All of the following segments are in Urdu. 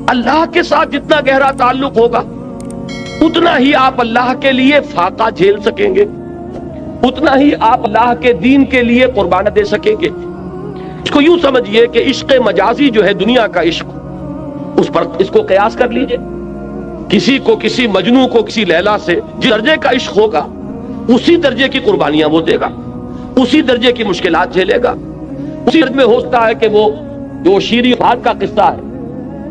اللہ کے ساتھ جتنا گہرا تعلق ہوگا اتنا ہی آپ اللہ کے لیے فاقہ جھیل سکیں گے، اتنا ہی آپ اللہ کے دین کے لیے قربانیاں دے سکیں گے۔ اس کو یوں سمجھیے کہ عشق مجازی جو ہے دنیا کا عشق، اس پر اس کو قیاس کر لیجئے۔ کسی کو، کسی مجنوں کو کسی لیلا سے جس درجے کا عشق ہوگا اسی درجے کی قربانیاں وہ دے گا، اسی درجے کی مشکلات جھیلے گا، اسی درجے میں ہو سکتا ہے کہ وہ جو شیریں بات کا قصہ ہے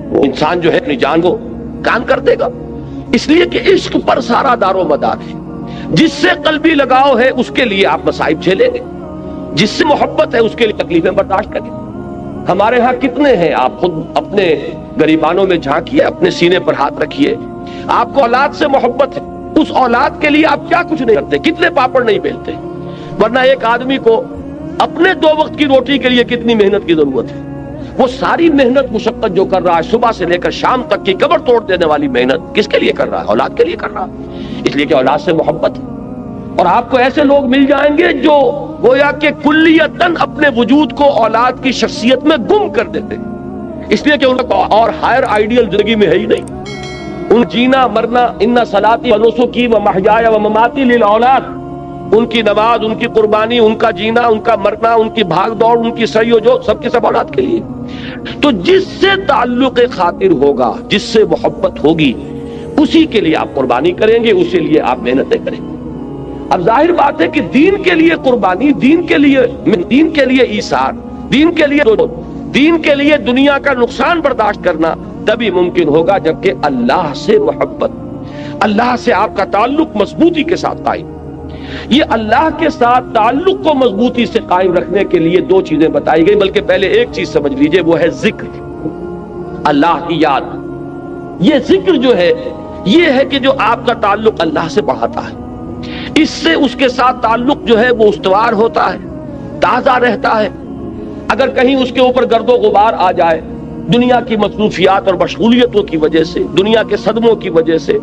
وہ انسان جو ہے اپنی جان کو کان کر دے گا، اس لیے کہ عشق پر سارا دار و مدار ہے۔ جس سے قلبی لگاؤ ہے اس کے لیے آپ مصائب جھیلیں گے، جس سے محبت ہے اس کے لیے تکلیفیں برداشت کریں۔ ہمارے ہاں کتنے ہیں، آپ خود اپنے گریبانوں میں جھانکیے، اپنے سینے پر ہاتھ رکھیے، آپ کو اولاد سے محبت ہے، اس اولاد کے لیے آپ کیا کچھ نہیں کرتے، کتنے پاپڑ نہیں بیلتے، ورنہ ایک آدمی کو اپنے 2 وقت کی روٹی کے لیے کتنی محنت کی ضرورت ہے۔ وہ ساری محنت مشقت جو کر رہا ہے صبح سے لے کر شام تک کی کمر توڑ دینے والی محنت کس کے لیے کر رہا ہے؟ اولاد کے لیے کر رہا ہے، اس لیے کہ اولاد سے محبت ہے۔ اور آپ کو ایسے لوگ مل جائیں گے جو گویا کہ کلیتاً اپنے وجود کو اولاد کی شخصیت میں گم کر دیتے ہیں، اس لیے کہ ان کا اور ہائر آئیڈیل زندگی میں ہے ہی نہیں۔ ان جینا مرنا، ان صلاتی و نسکی و محیایا و مماتی للاولاد، ان کی نماز، ان کی قربانی، ان کا جینا، ان کا مرنا، ان کی بھاگ دوڑ، ان کی سعی و جو سب کے سب اولاد کے لیے۔ تو جس سے تعلق خاطر ہوگا، جس سے محبت ہوگی، اسی کے لیے آپ قربانی کریں گے، اسی لیے آپ محنتیں کریں گے۔ اب ظاہر بات ہے کہ دین کے لیے قربانی، دین کے لیے ایثار، دین کے لیے دنیا کا نقصان برداشت کرنا تبھی ممکن ہوگا جبکہ اللہ سے محبت، اللہ سے آپ کا تعلق مضبوطی کے ساتھ قائم۔ یہ اللہ کے ساتھ تعلق کو مضبوطی سے قائم رکھنے کے لیے 2 چیزیں بتائی گئی، بلکہ پہلے ایک چیز سمجھ لیجئے، وہ ہے ذکر، اللہ کی یاد۔ یہ ذکر جو ہے یہ ہے کہ جو آپ کا تعلق اللہ سے بڑھاتا ہے، اس سے اس کے ساتھ تعلق جو ہے وہ استوار ہوتا ہے، تازہ رہتا ہے۔ اگر کہیں اس کے اوپر گرد و غبار آ جائے دنیا کی مصروفیات اور مشغولیتوں کی وجہ سے، دنیا کے صدموں کی وجہ سے،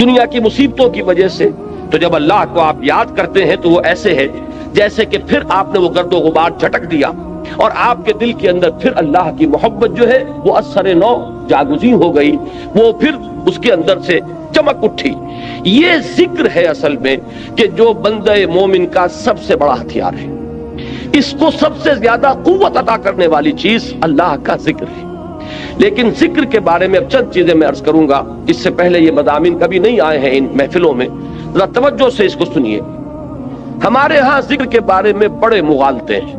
دنیا کی مصیبتوں کی وجہ سے، تو جب اللہ کو آپ یاد کرتے ہیں تو وہ ایسے ہے جیسے کہ پھر آپ نے وہ گرد و غبار جھٹک دیا اور آپ کے دل کے اندر پھر اللہ کی محبت جو ہے وہ اثر نو جاگزیں ہو گئی، وہ پھر اس کے اندر سے چمک اٹھی۔ یہ ذکر ہے اصل میں کہ جو بندہ مومن کا سب سے بڑا ہتھیار ہے، اس کو سب سے زیادہ قوت عطا کرنے والی چیز اللہ کا ذکر ہے۔ لیکن ذکر کے بارے میں اب چند چیزیں میں عرض کروں گا، اس سے پہلے یہ مضامین کبھی نہیں آئے ہیں ان محفلوں میں، ذرا توجہ سے اس کو سنیے۔ ہمارے ہاں ذکر کے بارے میں بڑے مغالطے ہیں،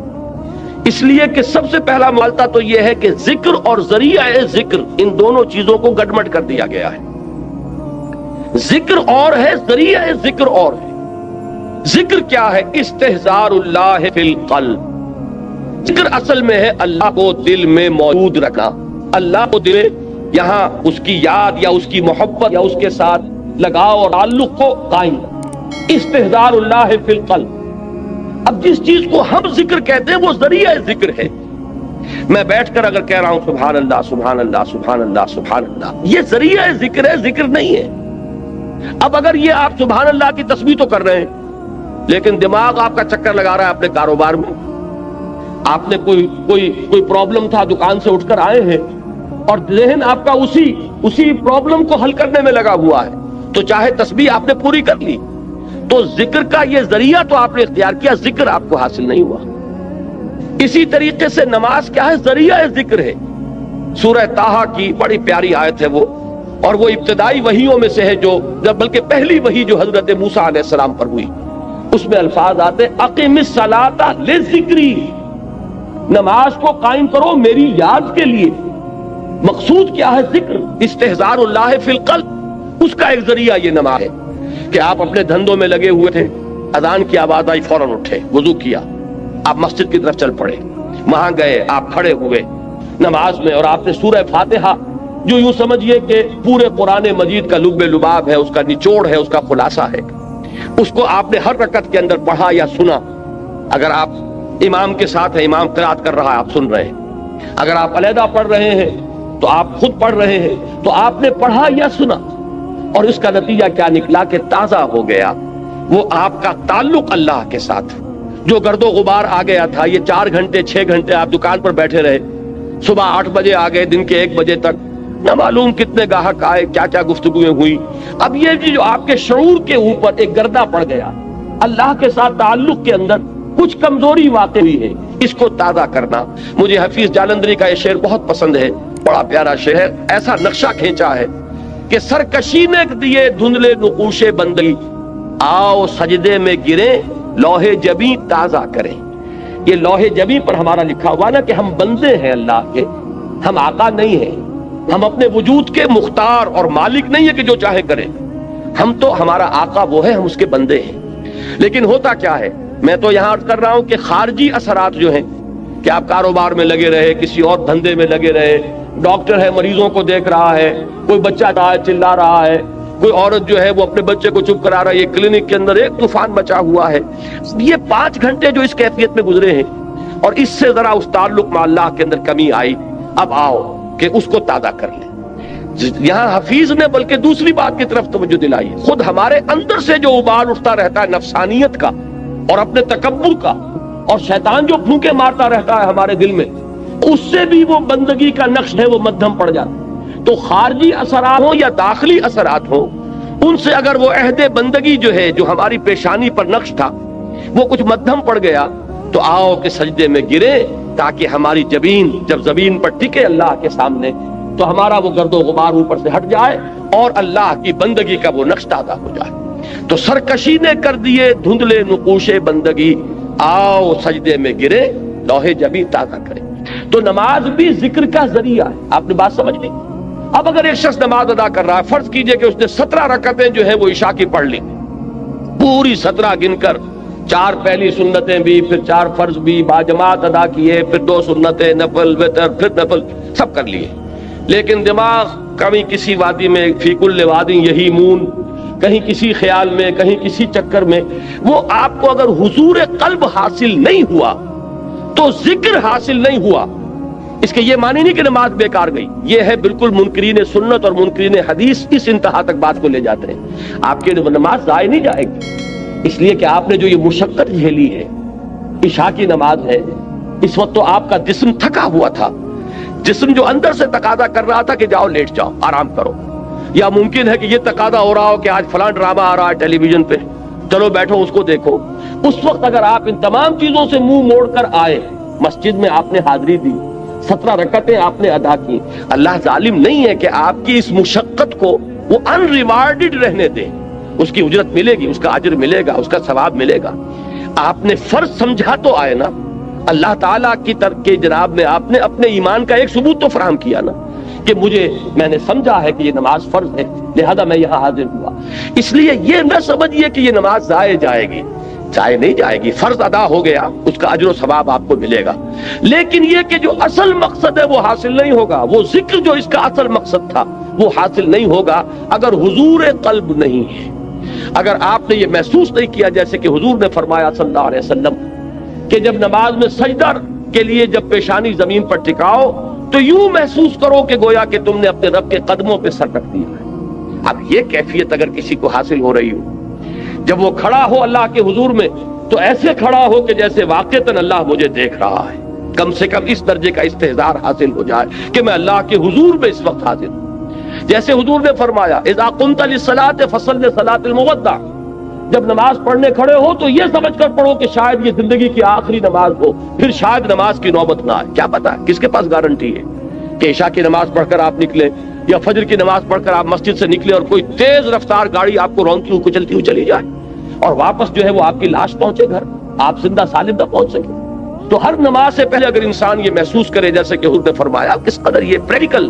اس لیے کہ سب سے پہلا مغالطہ تو یہ ہے کہ ذکر اور ذریعہ ذکر ان دونوں چیزوں کو گڈمڈ کر دیا گیا ہے۔ ذکر اور ہے، ذریعہ ذکر اور ہے۔ ذکر کیا ہے؟ استحضار اللہ فی القلب۔ ذکر اصل میں ہے اللہ کو دل میں موجود رکھنا، اللہ کو دل میں یہاں اس کی یاد یا اس کی محبت یا اس کے ساتھ لگاؤ اور تعلق کو قائم رکھنا۔ استحضار اللہ فی القلب۔ اب جس چیز کو ہم ذکر کہتے ہیں وہ ذریعہ ذکر ہے۔ میں بیٹھ کر اگر کہہ رہا ہوں سبحان اللہ سبحان اللہ سبحان اللہ سبحان اللہ، یہ ذریعہ ذکر ہے، ذکر نہیں ہے۔ اب اگر یہ آپ سبحان اللہ کی تسبیح تو کر رہے ہیں لیکن دماغ آپ کا چکر لگا رہا ہے اپنے کاروبار میں، آپ نے کوئی پرابلم تھا، دکان سے اٹھ کر آئے ہیں اور ذہن آپ کا اسی پرابلم کو حل کرنے میں لگا ہوا ہے، تو چاہے تسبیح آپ نے پوری کر لی، تو ذکر کا یہ ذریعہ تو آپ نے اختیار کیا، ذکر آپ کو حاصل نہیں ہوا۔ اسی طریقے سے نماز کیا ہے؟ ذریعہ ذکر ہے۔ سورہ طٰہٰ کی بڑی پیاری آیت ہے وہ، اور وہ ابتدائی وحیوں میں سے ہے جو بلکہ پہلی وحی جو حضرت موسیٰ علیہ السلام پر ہوئی، اس میں الفاظ آتے اقم الصلاۃ لذکری، نماز کو قائم کرو میری یاد کے لیے۔ مقصود کیا ہے؟ ذکر، استحضار اللہ فی القلب، اس کا ایک ذریعہ یہ نماز ہے کہ آپ اپنے دھندوں میں لگے ہوئے تھے، اذان کی آواز آئی فوراً اٹھے، وضو کیا، آپ مسجد کی طرف چل پڑے، وہاں گئے، آپ کھڑے ہوئے نماز میں اور آپ نے سورہ فاتحہ جو یوں سمجھیے کہ پورے قرآن مجید کا لب لباب ہے، اس کا نچوڑ ہے، اس کا خلاصہ ہے، اس کو آپ نے ہر رکعت کے اندر پڑھا یا سنا۔ اگر آپ امام کے ساتھ ہیں، امام قرات کر رہا ہے، آپ سن رہے ہیں، اگر آپ علیحدہ پڑھ رہے ہیں تو آپ خود پڑھ رہے ہیں، تو آپ نے پڑھا یا سنا، اور اس کا نتیجہ کیا نکلا کہ تازہ ہو گیا وہ آپ کا تعلق اللہ کے ساتھ۔ جو گرد و غبار آ گیا تھا، یہ 4 گھنٹے 6 گھنٹے آپ دکان پر بیٹھے رہے، صبح 8 بجے آ گئے، دن کے 1 بجے تک نہ معلوم کتنے گاہک آئے، کیا کیا گفتگویں ہوئی. اب یہ جو آپ کے شعور کے اوپر ایک گردہ پڑ گیا، اللہ کے ساتھ تعلق کے اندر کچھ کمزوری واقع ہوئی ہے، اس کو تازہ کرنا. مجھے حفیظ جالندری کا یہ شعر بہت پسند ہے، بڑا پیارا شعر ہے. ایسا نقشہ کھینچا ہے کہ سرکشی نے دیے دھندلے نقوش بندگی، آؤ سجدے میں گریں لوح جبیں تازہ کریں. یہ لوح جبیں پر ہمارا لکھا ہوا نا کہ ہم بندے ہیں اللہ کے، ہم آقا نہیں ہیں. ہم اپنے وجود کے مختار اور مالک نہیں ہے کہ جو چاہے کریں. ہم تو ہمارا آقا وہ ہے، ہم اس کے بندے ہیں. لیکن ہوتا کیا ہے، میں تو یہاں عرض کر رہا ہوں کہ خارجی اثرات جو ہیں کہ آپ کاروبار میں لگے رہے، کسی اور دھندے میں لگے رہے، ڈاکٹر ہے مریضوں کو دیکھ رہا ہے، کوئی بچہ چلا رہا ہے، کوئی عورت جو ہے وہ اپنے بچے کو چپ کرا رہا ہے، یہ کلینک کے اندر ایک طوفان مچا ہوا ہے. یہ 5 گھنٹے جو اس کیفیت میں گزرے ہیں اور اس سے ذرا اس تعلق میں اللہ کے اندر کمی آئی، اب آؤ کہ اس کو تازہ کر لیں. یہاں حفیظ نے بلکہ دوسری بات کی طرف توجہ دلائی. خود ہمارے اندر سے جو ابال اٹھتا رہتا ہے نفسانیت کا اور اپنے تکبر کا، اور شیطان جو پھونکے مارتا رہتا ہے ہمارے دل میں، اس سے بھی وہ بندگی کا نقش ہے وہ مدھم پڑ جاتا ہے. تو خارجی اثرات ہوں یا داخلی اثرات ہوں، ان سے اگر وہ عہد بندگی جو ہے جو ہماری پیشانی پر نقش تھا وہ کچھ مدھم پڑ گیا، تو آؤ کہ سجدے میں گرے تاکہ ہماری جبین جب زمین پر ٹکے اللہ کے سامنے تو ہمارا وہ گرد و غبار اوپر سے ہٹ جائے اور اللہ کی بندگی کا وہ نقش تازہ ہو جائے. تو سرکشی نے کر دیے دھندلے نقوش بندگی، آؤ سجدے میں گرے لوح جبیں تازہ کرے. تو نماز بھی ذکر کا ذریعہ ہے. آپ نے بات سمجھ لی؟ اب اگر ایک شخص نماز ادا کر رہا ہے، فرض کیجئے کہ اس نے 17 رکعتیں جو ہے وہ عشاء کی پڑھ لی، پوری 17 گن کر، 4 پہلی سنتیں بھی، پھر 4 فرض بھی باجماعت ادا کیے، پھر 2 سنتیں، نفل، وتر، پھر نفل، سب کر لیے. لیکن دماغ کبھی کسی وادی میں، فی کل وادی یہی مون، کہیں کسی خیال میں، کہیں کسی چکر میں، وہ آپ کو اگر حضور قلب حاصل نہیں ہوا تو ذکر حاصل نہیں ہوا. اس کے یہ معنی نہیں کہ نماز بیکار گئی. یہ ہے بالکل منکرین سنت اور منکرین حدیث اس انتہا تک بات کو لے جاتے ہیں. آپ کی نماز ضائع نہیں جائے گی، اس لیے کہ آپ نے جو یہ مشقت جھیلی ہے، عشاء کی نماز ہے، اس وقت تو آپ کا جسم تھکا ہوا تھا، جسم جو اندر سے تقاضا کر رہا تھا کہ جاؤ لیٹ جاؤ آرام کرو. یا ممکن ہے کہ یہ تقاضا ہو رہا ہو کہ آج فلاں ڈرامہ آ رہا ہے ٹیلی ویژن پہ، چلو بیٹھو اس کو دیکھو. اس وقت اگر آپ ان تمام چیزوں سے منہ موڑ کر آئے، مسجد میں آپ نے حاضری دی، 17 رکعتیں آپ نے ادا کی، اللہ ظالم نہیں ہے کہ آپ کی اس مشقت کو وہ ان ریوارڈڈ رہنے دے. اس کی اجرت ملے گی، اس کا اجر ملے گا، اس کا ثواب ملے گا. آپ نے فرض سمجھا تو آئے نا، اللہ تعالیٰ کی طرف کے جناب میں آپ نے اپنے ایمان کا ایک ثبوت تو فراہم کیا نا کہ میں نے سمجھا ہے کہ یہ نماز فرض ہے، لہذا میں یہاں حاضر ہوا. اس لیے یہ نہ سمجھیے کہ یہ نماز ضائع جائے گی، ضائع نہیں جائے گی. فرض ادا ہو گیا، اس کا اجر و ثواب آپ کو ملے گا. لیکن یہ کہ جو اصل مقصد ہے وہ حاصل نہیں ہوگا، وہ ذکر جو اس کا اصل مقصد تھا وہ حاصل نہیں ہوگا اگر حضور قلب نہیں ہے. اگر آپ نے یہ محسوس نہیں کیا، جیسے کہ حضور نے فرمایا صلی اللہ علیہ وسلم کہ جب نماز میں سجدہ کے لیے جب پیشانی زمین پر ٹکاؤ تو یوں محسوس کرو کہ گویا کہ تم نے اپنے رب کے قدموں پہ سر رکھ دیا ہے. اب یہ کیفیت اگر کسی کو حاصل ہو رہی ہو، جب وہ کھڑا ہو اللہ کے حضور میں تو ایسے کھڑا ہو کہ جیسے واقعتاً اللہ مجھے دیکھ رہا ہے، کم سے کم اس درجے کا استحضار حاصل ہو جائے کہ میں اللہ کے حضور میں اس وقت حاضر ہوں. جیسے حضور نے فرمایا اذا قمت للصلاۃ فصل صلاۃ المودع، جب نماز پڑھنے کھڑے ہو تو یہ سمجھ کر پڑھو کہ شاید یہ زندگی کی آخری نماز ہو، پھر شاید نماز کی نوبت نہ آئے. کیا پتا کس کے پاس گارنٹی ہے کہ عشاء کی نماز پڑھ کر آپ نکلے یا فجر کی نماز پڑھ کر آپ مسجد سے نکلے اور کوئی تیز رفتار گاڑی آپ کو رونتی ہوئی کچلتی ہوئی چلی جائے اور واپس جو ہے وہ آپ کی لاش پہنچے گھر، آپ زندہ سالم نہ پہنچ سکے. تو ہر نماز سے پہلے اگر انسان یہ محسوس کرے، جیسے کہ حضور نے فرمایا، کس قدر یہ پریکٹیکل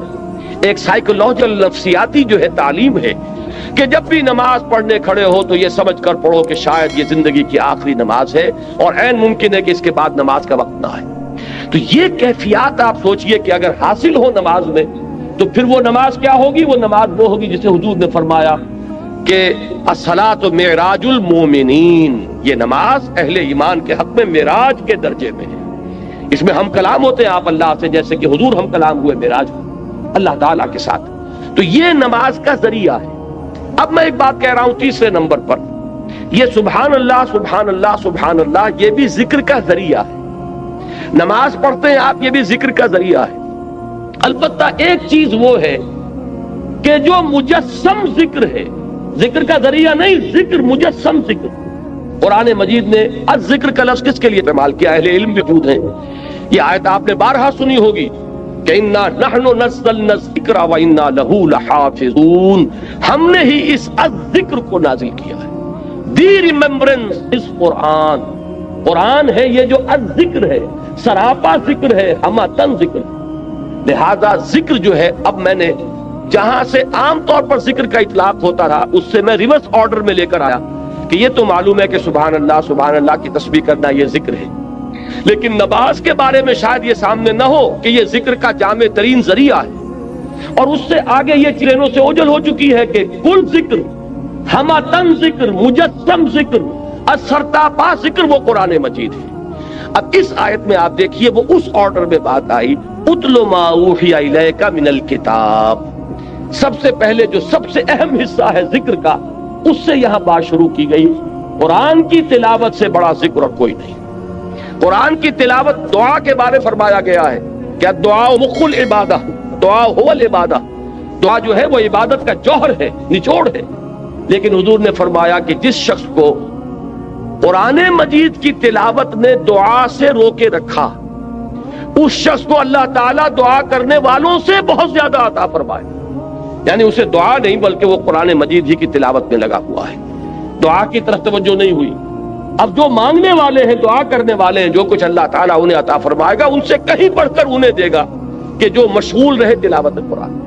ایک سائیکولوجیکل نفسیاتی جو ہے تعلیم ہے کہ جب بھی نماز پڑھنے کھڑے ہو تو یہ سمجھ کر پڑھو کہ شاید یہ زندگی کی آخری نماز ہے اور عین ممکن ہے کہ اس کے بعد نماز کا وقت نہ آئے. تو یہ کیفیات آپ سوچئے کہ اگر حاصل ہو نماز میں تو پھر وہ نماز کیا ہوگی؟ وہ نماز وہ ہوگی جسے حضور نے فرمایا کہ الصلاۃ معراج المومنین، یہ نماز اہل ایمان کے حق میں معراج کے درجے میں ہے. اس میں ہم کلام ہوتے ہیں آپ اللہ سے، جیسے کہ حضور ہم کلام ہوئے معراج اللہ تعالیٰ کے ساتھ. تو یہ نماز کا ذریعہ ہے. اب میں ایک بات کہہ رہا ہوں تیسرے نمبر پر، یہ سبحان اللہ سبحان اللہ سبحان اللہ یہ بھی ذکر کا ذریعہ ہے. نماز پڑھتے ہیں آپ، یہ بھی ذکر کا ذریعہ ہے. البتہ ایک چیز وہ ہے کہ جو مجسم ذکر ہے، ذکر کا ذریعہ نہیں، ذکر مجسم ذکر، قرآن مجید نے الذکر کا لفظ کس کے لیے استعمال کیا؟ اہل علم موجود ہیں، یہ آیت آپ نے بارہا سنی ہوگی کہ انا نحن نزلنا الذکر وانا لہ لحافظون، ہم نے ہی اس الذکر کو نازل کیا ہے، دی ریممبرنس اس قرآن، قرآن ہے یہ جو الذکر ہے، سراپا ذکر ہے، ہماتن ذکر ہے۔ لہذا ذکر جو ہے، اب میں نے جہاں سے عام طور پر ذکر کا اطلاق ہوتا رہا اس سے میں ریورس آرڈر میں لے کر آیا کہ یہ تو معلوم ہے کہ سبحان اللہ کی تسبیح کرنا یہ ذکر ہے، لیکن نماز کے بارے میں شاید یہ سامنے نہ ہو کہ یہ ذکر کا جامع ترین ذریعہ ہے، اور اس سے آگے یہ چرینوں سے اوجل ہو چکی ہے کہ کل ذکر، ہماتن ذکر، مجسم ذکر، سرتاپا ذکر وہ قرآن مجید ہے۔ اب اس آیت میں آپ دیکھیے وہ اس آرڈر میں بات آئی، اتل ما اوحی الیک من الکتاب، سب سے پہلے جو سب سے اہم حصہ ہے ذکر کا، اس سے یہاں بات شروع کی گئی۔ قرآن کی تلاوت سے بڑا ذکر اور کوئی نہیں۔ قرآن کی تلاوت دعا کے بارے فرمایا گیا ہے کہ دعا مخ العبادہ، دعا هو العبادہ، دعا جو ہے وہ عبادت کا جوہر ہے، نچوڑ ہے۔ لیکن حضور نے فرمایا کہ جس شخص کو قرآن مجید کی تلاوت نے دعا سے روکے رکھا، اس شخص کو اللہ تعالیٰ دعا کرنے والوں سے بہت زیادہ عطا فرمائے، یعنی اسے دعا نہیں بلکہ وہ قرآن مجید ہی کی تلاوت میں لگا ہوا ہے، دعا کی طرف توجہ نہیں ہوئی۔ اب جو مانگنے والے ہیں، دعا کرنے والے ہیں، جو کچھ اللہ تعالیٰ انہیں عطا فرمائے گا ان سے کہیں بڑھ کر انہیں دے گا کہ جو مشغول رہے تلاوت قرآن۔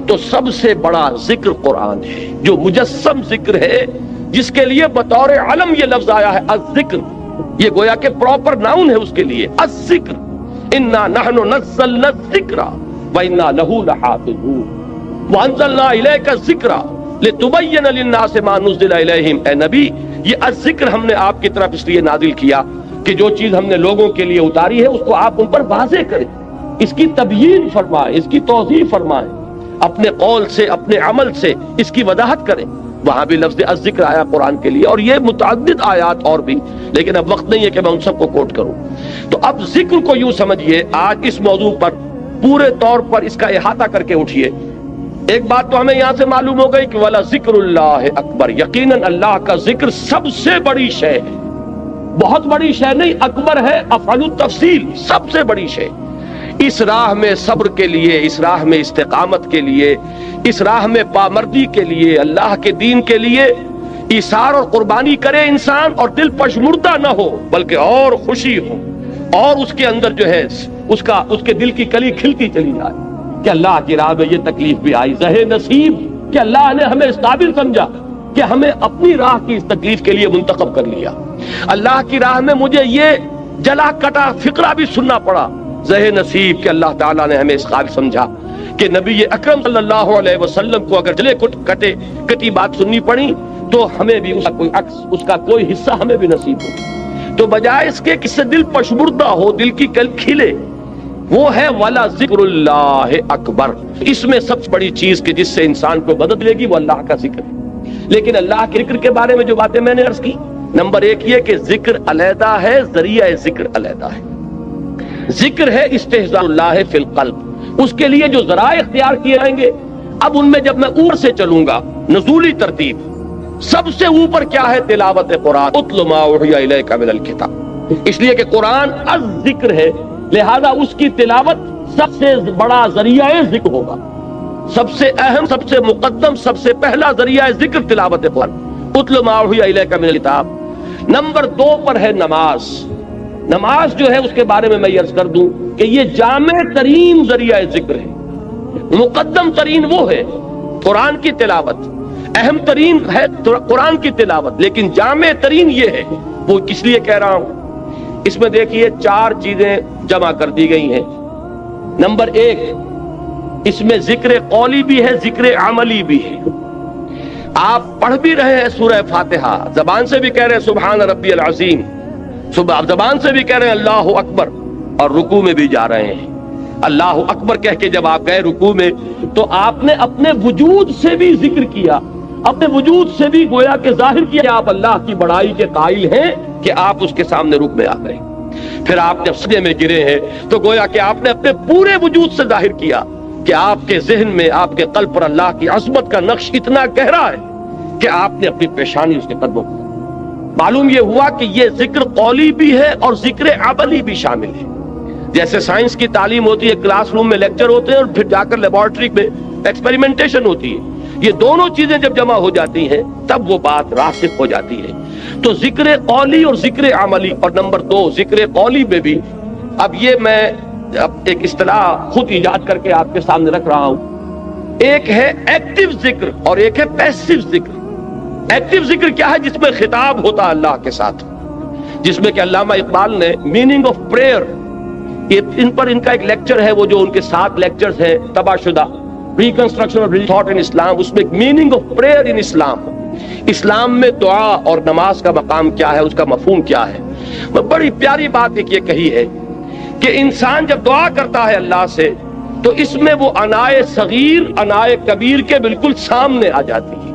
تو سب سے بڑا ذکر قرآن ہے، جو مجسم ذکر ہے، جس کے لیے بطور علم یہ لفظ آیا ہے الذکر، یہ گویا کہ پراپر ناؤن ہے اس کے لیے، الذکر، انا نحن نزلنا الذکر وانا لہ لحافظون وانزلنا الیک الذکر لتبین للناس ما نزل الیہم۔ اے نبی، یہ الذکر ہم نے آپ کی طرف اس لیے نازل کیا کہ جو چیز ہم نے لوگوں کے لیے اتاری ہے اس کو آپ ان پر واضح کریں، اس کی تبیین فرمائیں، اس کی توضیح فرمائیں، اپنے قول سے، اپنے عمل سے اس کی وضاحت کریں۔ وہاں بھی لفظ الذکر آیا قرآن کے لیے، اور یہ متعدد آیات اور بھی، لیکن اب وقت نہیں ہے کہ میں ان سب کو کوٹ کروں۔ تو اب ذکر کو یوں سمجھیے، آج اس موضوع پر پورے طور پر اس کا احاطہ کر کے اٹھیے۔ ایک بات تو ہمیں یہاں سے معلوم ہو گئی کہ وَلَا ذِكْرُ اللَّهِ اکبر، یقیناً اللہ کا ذکر سب سے بڑی شے ہے، بہت بڑی شے نہیں، اکبر ہے افعل التفصیل، سب سے بڑی شے۔ اس راہ میں صبر کے لیے، اس راہ میں استقامت کے لیے، اس راہ میں پامردی کے لیے، اللہ کے دین کے لیے ایثار اور قربانی کرے انسان، اور دل پشمردہ نہ ہو بلکہ اور خوشی ہو، اور اس کے اندر جو ہے اس کے دل کی کلی کھلتی چلی جائے کہ اللہ کی راہ میں یہ تکلیف بھی آئی، زہ نصیب کہ اللہ نے ہمیں اس قابل سمجھا کہ ہمیں اپنی راہ کی اس تکلیف کے لیے منتخب کر لیا، اللہ کی راہ میں مجھے یہ جلا کٹا فقرہ بھی سننا پڑا، زہ نصیب کہ اللہ تعالیٰ نے ہمیں اس قابل سمجھا کہ نبی اکرم صلی اللہ علیہ وسلم کو اگر جلے کٹی بات سننی پڑی تو ہمیں بھی اس کا کوئی عکس، اس کا کوئی حصہ ہمیں بھی نصیب ہو۔ تو بجائے اس کے کس سے دل پشمردہ ہو، دل کی کل کھلے، وہ ہے وَلَا ذِكْرُ اللَّهِ اکبر۔ اس میں سب سے بڑی چیز کہ جس سے انسان کو مدد لے گی وہ اللہ کا ذکر ہے۔ لیکن اللہ کے ذکر کے بارے میں جو باتیں میں نے عرض کی، نمبر ایک یہ کہ ذکر علیحدہ ہے، ذریعہ ذکر علیحدہ ہے۔ ذکر ہے استحضار اللہ فی القلب، اس کے لیے جو ذرائع اختیار کیے جائیں گے، اب ان میں جب میں اوپر سے چلوں گا، نزولی ترتیب، سب سے اوپر کیا ہے؟ تلاوت قرآن، اتل ما اوحی الیک من الکتاب، اس لیے کہ قرآن الذکر ہے، لہذا اس کی تلاوت سب سے بڑا ذریعہ ذکر ہوگا، سب سے اہم، سب سے مقدم، سب سے پہلا ذریعہ ذکر تلاوت قرآن، اتل ما اوحی الیک من الکتاب۔ نمبر 2 پر ہے نماز۔ نماز جو ہے اس کے بارے میں میں عرض کر دوں کہ یہ جامع ترین ذریعہ ذکر ہے، مقدم ترین وہ ہے قرآن کی تلاوت، اہم ترین ہے قرآن کی تلاوت، لیکن جامع ترین یہ ہے۔ وہ کس لیے کہہ رہا ہوں؟ اس میں دیکھیے 4 چیزیں جمع کر دی گئی ہیں۔ نمبر 1، اس میں ذکر قولی بھی ہے، ذکر عملی بھی ہے۔ آپ پڑھ بھی رہے ہیں سورہ فاتحہ، زبان سے بھی کہہ رہے ہیں سبحان ربی العظیم، زبان سے بھی کہہ رہے ہیں اللہ اکبر، اور رکوع میں بھی جا رہے ہیں۔ اللہ اکبر کہہ کے جب آپ گئے رکوع میں تو آپ نے اپنے وجود سے بھی ذکر کیا، اپنے وجود سے بھی گویا کہ ظاہر کیا کہ آپ اللہ کی بڑائی کے قائل ہیں کہ آپ اس کے سامنے رکوع میں آ گئے۔ پھر آپ جب سجدے میں گرے ہیں تو گویا کہ آپ نے اپنے پورے وجود سے ظاہر کیا کہ آپ کے ذہن میں، آپ کے قلب پر اللہ کی عظمت کا نقش اتنا گہرا ہے کہ آپ نے اپنی پیشانی اس کے قدموں پر. معلوم یہ ہوا کہ یہ ذکر قولی بھی ہے اور ذکر عملی بھی شامل ہے. جیسے سائنس کی تعلیم ہوتی ہے، کلاس روم میں لیکچر ہوتے ہیں اور پھر جا کر لیبارٹری میں ایکسپیریمنٹیشن ہوتی ہے. یہ دونوں چیزیں جب جمع ہو جاتی ہیں تب وہ بات راسخ ہو جاتی ہے. تو ذکر قولی اور ذکر عملی، اور نمبر 2 ذکر قولی میں بھی اب یہ میں ایک اصطلاح خود ایجاد کر کے آپ کے سامنے رکھ رہا ہوں. ایک ہے ایکٹیو ذکر اور ایک ہے پیسیو ذکر. ایکٹیو ذکر کیا ہے؟ جس میں خطاب ہوتا ہے اللہ کے ساتھ، جس میں کہ علامہ اقبال نے میننگ آف پریئر، ان پر ان کا ایک لیکچر ہے، وہ جو ان کے 7 لیکچرز ہیں تباہ شدہ، ریکنسٹرکشن آف تھاٹ ان اسلام، اس میں میننگ آف پریئر ان اسلام، اسلام میں دعا اور نماز کا مقام کیا ہے، اس کا مفہوم کیا ہے. بڑی پیاری بات ایک یہ کہی ہے کہ انسان جب دعا کرتا ہے اللہ سے تو اس میں وہ انائے صغیر انائے کبیر کے بالکل سامنے آ جاتی ہے.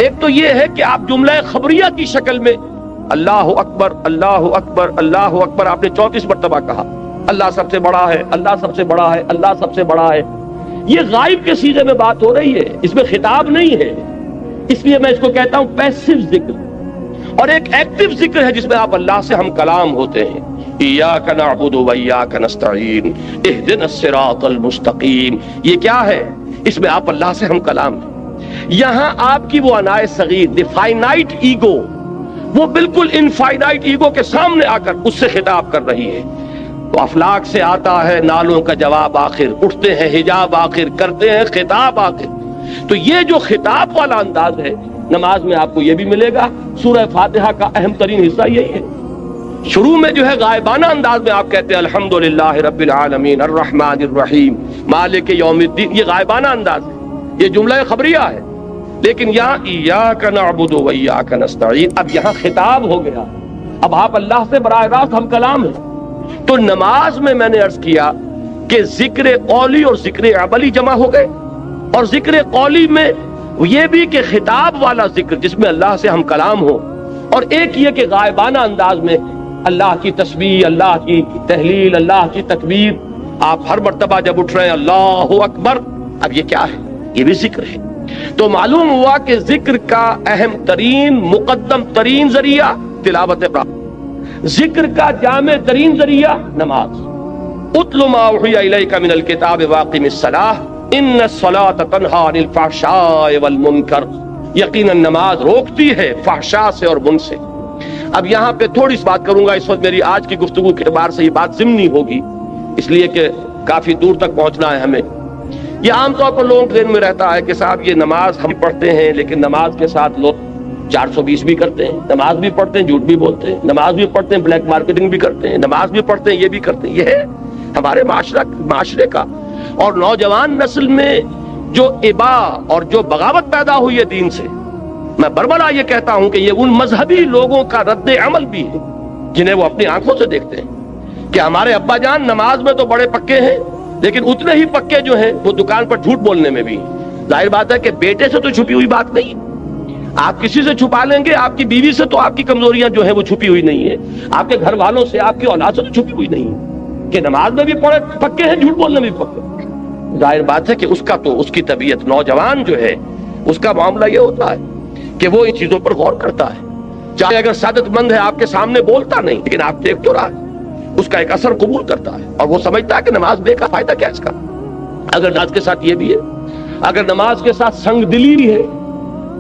ایک تو یہ ہے کہ آپ جملہ خبریہ کی شکل میں اللہ اکبر اللہ اکبر اللہ اکبر آپ نے 34 مرتبہ کہا، اللہ سب سے بڑا ہے، اللہ سب سے بڑا ہے، اللہ سب سے بڑا ہے. یہ غائب کے سیغے میں بات ہو رہی ہے، اس میں خطاب نہیں ہے، اس لیے میں اس کو کہتا ہوں پیسیو ذکر. اور ایک ایکٹیو ذکر ہے جس میں آپ اللہ سے ہم کلام ہوتے ہیں. ایاک نعبد و ایاک نستعین اہدنا الصراط المستقیم. یہ کیا ہے؟ اس میں آپ اللہ سے ہم کلام ہیں. یہاں آپ کی وہ انائے صغیر، دی فائنائٹ ایگو، وہ بالکل انفائنائٹ ایگو کے سامنے آ کر اس سے خطاب کر رہی ہے. تو افلاک سے آتا ہے نالوں کا جواب آخر، اٹھتے ہیں حجاب آخر، کرتے ہیں خطاب آخر. تو یہ جو خطاب والا انداز ہے نماز میں آپ کو یہ بھی ملے گا. سورہ فاتحہ کا اہم ترین حصہ یہی ہے. شروع میں جو ہے غائبانہ انداز میں آپ کہتے ہیں الحمدللہ رب العالمین الرحمن الرحیم مالک یوم الدین، یہ غائبانہ انداز ہے، یہ جملہ خبریہ ہے. لیکن یہاں ایاک نعبد و ایاک نستعین، اب یہاں خطاب ہو گیا، اب آپ اللہ سے براہ راست ہم کلام ہیں. تو نماز میں نے عرض کیا کہ ذکر قولی اور ذکر عملی جمع ہو گئے. اور ذکر قولی میں یہ بھی کہ خطاب والا ذکر جس میں اللہ سے ہم کلام ہو، اور ایک یہ کہ غائبانہ انداز میں اللہ کی تسبیح، اللہ کی تحلیل، اللہ کی تکبیر. آپ ہر مرتبہ جب اٹھ رہے ہیں اللہ اکبر، اب یہ کیا ہے؟ یہ بھی ذکر ہے. تو معلوم ہوا کہ ذکر کا اہم ترین مقدم ترین ذریعہ تلاوت قرآن، ذکر کا جامع ترین ذریعہ نماز. اتل ما اوحی الیک من الکتاب واقم الصلاۃ ان الصلاۃ تنہی عن الفحشاء والمنکر. یقینا نماز روکتی ہے فحشاء سے اور منکر سے. اب یہاں پہ تھوڑی سی بات کروں گا، اس وقت میری آج کی گفتگو کے اعتبار سے یہ بات ضمنی ہوگی، اس لیے کہ کافی دور تک پہنچنا ہے ہمیں. یہ عام طور پر لوگوں کے ذہن میں رہتا ہے کہ صاحب یہ نماز ہم پڑھتے ہیں، لیکن نماز کے ساتھ لوگ 420 بھی کرتے ہیں، نماز بھی پڑھتے ہیں، جھوٹ بھی بولتے ہیں، نماز بھی پڑھتے ہیں، بلیک مارکیٹنگ بھی کرتے ہیں، نماز بھی پڑھتے ہیں، یہ بھی کرتے ہیں. یہ ہے ہمارے معاشرے کا. اور نوجوان نسل میں جو ابا اور جو بغاوت پیدا ہوئی ہے دین سے، میں بربلا یہ کہتا ہوں کہ یہ ان مذہبی لوگوں کا رد عمل بھی ہے جنہیں وہ اپنی آنکھوں سے دیکھتے ہیں کہ ہمارے ابا جان نماز میں تو بڑے پکے ہیں، لیکن اتنے ہی پکے جو ہیں وہ دکان پر جھوٹ بولنے میں بھی. ظاہر بات ہے کہ بیٹے سے تو چھپی ہوئی بات نہیں، آپ کسی سے چھپا لیں گے، آپ کی بیوی سے تو آپ کی کمزوریاں جو ہیں وہ چھپی ہوئی نہیں ہے، آپ کے گھر والوں سے، آپ کی اولاد سے تو چھپی ہوئی نہیں ہے کہ نماز میں بھی پڑے پکے ہیں، جھوٹ بولنے میں بھی پکے. ظاہر بات ہے کہ اس کا تو اس کی طبیعت، نوجوان جو ہے اس کا معاملہ یہ ہوتا ہے کہ وہ ان چیزوں پر غور کرتا ہے. چاہے اگر سعادت مند ہے آپ کے سامنے بولتا نہیں، لیکن آپ دیکھ تو رہا ہے، اس کا ایک اثر قبول کرتا ہے اور وہ سمجھتا ہے کہ نماز بے کا فائدہ کیا ہے اس کا. اگر نماز کے ساتھ یہ بھی ہے، اگر نماز کے ساتھ سنگ دلی بھی ہے،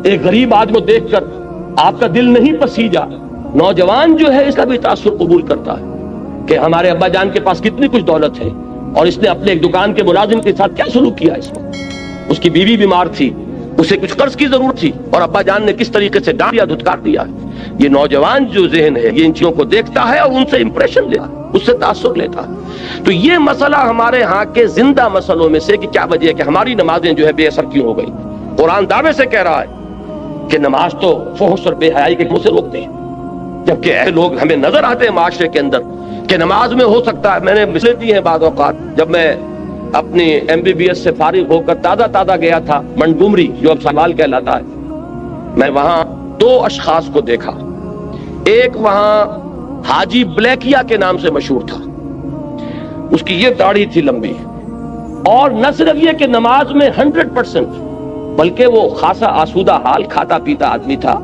ایک غریب آدمی کو دیکھ کر آپ کا دل نہیں پسیجا، نوجوان جو ہے اس کا بھی تاثر قبول کرتا ہے کہ ہمارے ابا جان کے پاس کتنی کچھ دولت ہے اور اس نے اپنے ایک دکان کے ملازم کے ساتھ کیا سلوک کیا. اس وقت اس کی بیوی بیمار تھی، اسے کچھ قرض کی ضرورت تھی اور ابا جان نے کس طریقے سے ڈانٹ دیا، دھتکار دیا. یہ نوجوان جو ذہن ہے یہ ان چیزوں کو دیکھتا ہے اور ان سے امپریشن لیتا ہے، اس سے تاثر لیتا ہے. تو یہ مسئلہ ہمارے ہاں کے زندہ مسئلوں میں سے کہ کیا وجہ ہے کہ ہماری نمازیں جو ہے بے اثر کیوں ہو گئی. قرآن دعوے سے کہہ رہا ہے کہ نماز تو فحش اور بے حیائی کے منہ سے روکتی ہے، جبکہ ایسے لوگ ہمیں نظر آتے ہیں معاشرے کے اندر کہ نماز میں ہو سکتا ہے. میں نے مثالیں دی ہیں بعض اوقات، جب میں اپنی MBBS سے فارغ ہو کر تازہ گیا تھا منٹگومری جو اب سوال کہلاتا ہے، میں وہاں 2 اشخاص کو دیکھا. ایک وہاں حاجی بلیکیا کے نام سے مشہور تھا، اس کی یہ داڑھی تھی لمبی، اور نہ صرف یہ کہ نماز میں 100%، بلکہ وہ خاصا آسودہ حال کھاتا پیتا آدمی تھا،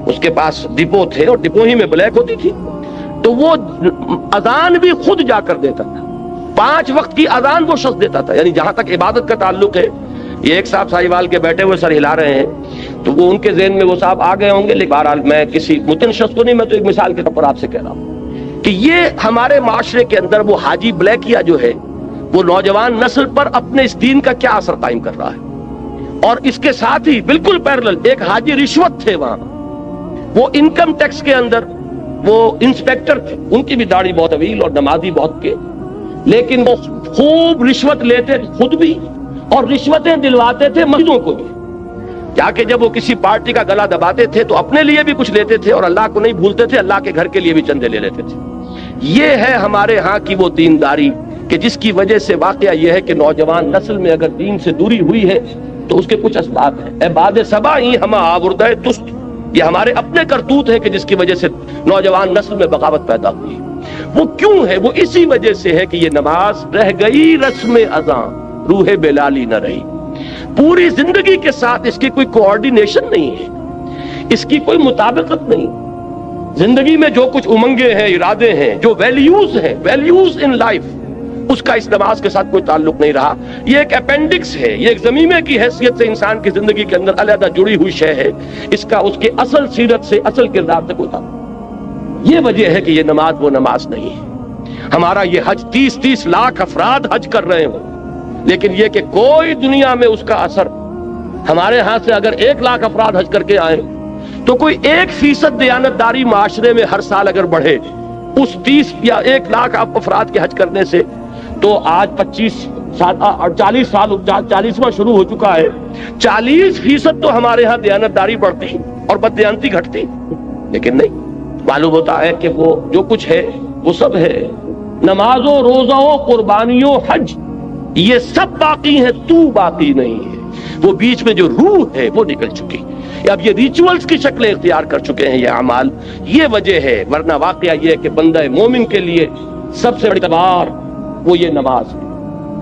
اس کے پاس ڈپو تھے اور ڈپو ہی میں بلیک ہوتی تھی، تو وہ اذان بھی خود جا کر دیتا تھا، 5 وقت کی اذان وہ شخص دیتا تھا۔ یعنی جہاں تک عبادت کا تعلق ہے، یہ ایک صاحب ساہیوال کے بیٹھے ہوئے سر ہلا رہے ہیں، تو وہ ان کے ذہن میں وہ صاحب آ گئے ہوں گے، لیکن بہرحال میں کسی متن شخص کو نہیں، میں تو ایک مثال کے طور پر آپ سے کہہ رہا ہوں کہ یہ ہمارے معاشرے کے اندر وہ حاجی بلیکیا جو ہے وہ نوجوان نسل پر اپنے اس دین کا کیا اثر قائم کر رہا ہے۔ اور اس کے ساتھ ہی بالکل پیرلل ایک حاجی رشوت تھے وہاں، وہ انکم ٹیکس کے اندر وہ انسپیکٹر تھے، ان کی بھی داڑھی بہت طویل اور نمازی بہت کے، لیکن وہ خوب رشوت لیتے خود بھی اور رشوتیں دلواتے تھے مسجدوں کو بھی، کیا کہ جب وہ کسی پارٹی کا گلا دباتے تھے تو اپنے لیے بھی کچھ لیتے تھے اور اللہ کو نہیں بھولتے تھے، اللہ کے گھر کے لیے بھی چندے لے لیتے تھے۔ یہ ہے ہمارے ہاں کی وہ دینداری کہ جس کی وجہ سے واقعہ یہ ہے کہ نوجوان نسل میں اگر دین سے دوری ہوئی ہے تو اس کے کچھ اسباب ہیں۔ اے باد صبا ہی ہم آوردہ تست، یہ ہمارے اپنے کرتوت ہے کہ جس کی وجہ سے نوجوان نسل میں بغاوت پیدا ہوئی ہے۔ وہ کیوں ہے؟ وہ اسی وجہ سے ہے کہ یہ نماز رہ گئی رسم اذاں، روح بلالی نہ رہی۔ پوری زندگی کے ساتھ اس کی کوئی کوآرڈینیشن نہیں ہے، اس کی کوئی مطابقت نہیں۔ زندگی میں جو کچھ امنگیں ہیں، ارادے ہیں، جو ویلیوز ہیں، ویلیوز ان لائف، اس کا اس نماز کے ساتھ کوئی تعلق نہیں رہا۔ یہ ایک اپینڈکس ہے، یہ ایک ضمیمے کی حیثیت سے انسان کی زندگی کے اندر علیحدہ جڑی ہوئی شے ہے، اس کا اس کے اصل سیرت سے، اصل کردار سے کوئی تعلق۔ یہ وجہ ہے کہ یہ نماز وہ نماز نہیں ہے۔ ہمارا یہ حج 30 لاکھ افراد حج کر رہے ہوں، لیکن یہ کہ کوئی دنیا میں اس کا اثر، ہمارے ہاں سے اگر 1 لاکھ افراد حج کر کے آئیں تو کوئی 1% دیانتداری معاشرے میں ہر سال اگر بڑھے اس 30 یا 1 لاکھ افراد کے حج کرنے سے، تو آج 25 سال اور 40 سال 40واں شروع ہو چکا ہے، 40% تو ہمارے ہاں دیانتداری بڑھتی اور بددیانتی گھٹتی، لیکن نہیں، معلوم ہوتا ہے کہ وہ جو کچھ ہے وہ سب ہے، نمازوں، روزوں، قربانیوں، حج، یہ سب باقی ہیں، تو باقی نہیں ہے۔ وہ بیچ میں جو روح ہے وہ نکل چکی، اب یہ ریچولز کی شکلیں اختیار کر چکے ہیں یہ اعمال، یہ وجہ ہے۔ ورنہ واقعہ یہ ہے کہ بندہ مومن کے لیے سب سے بڑی تلوار وہ یہ نماز ہے،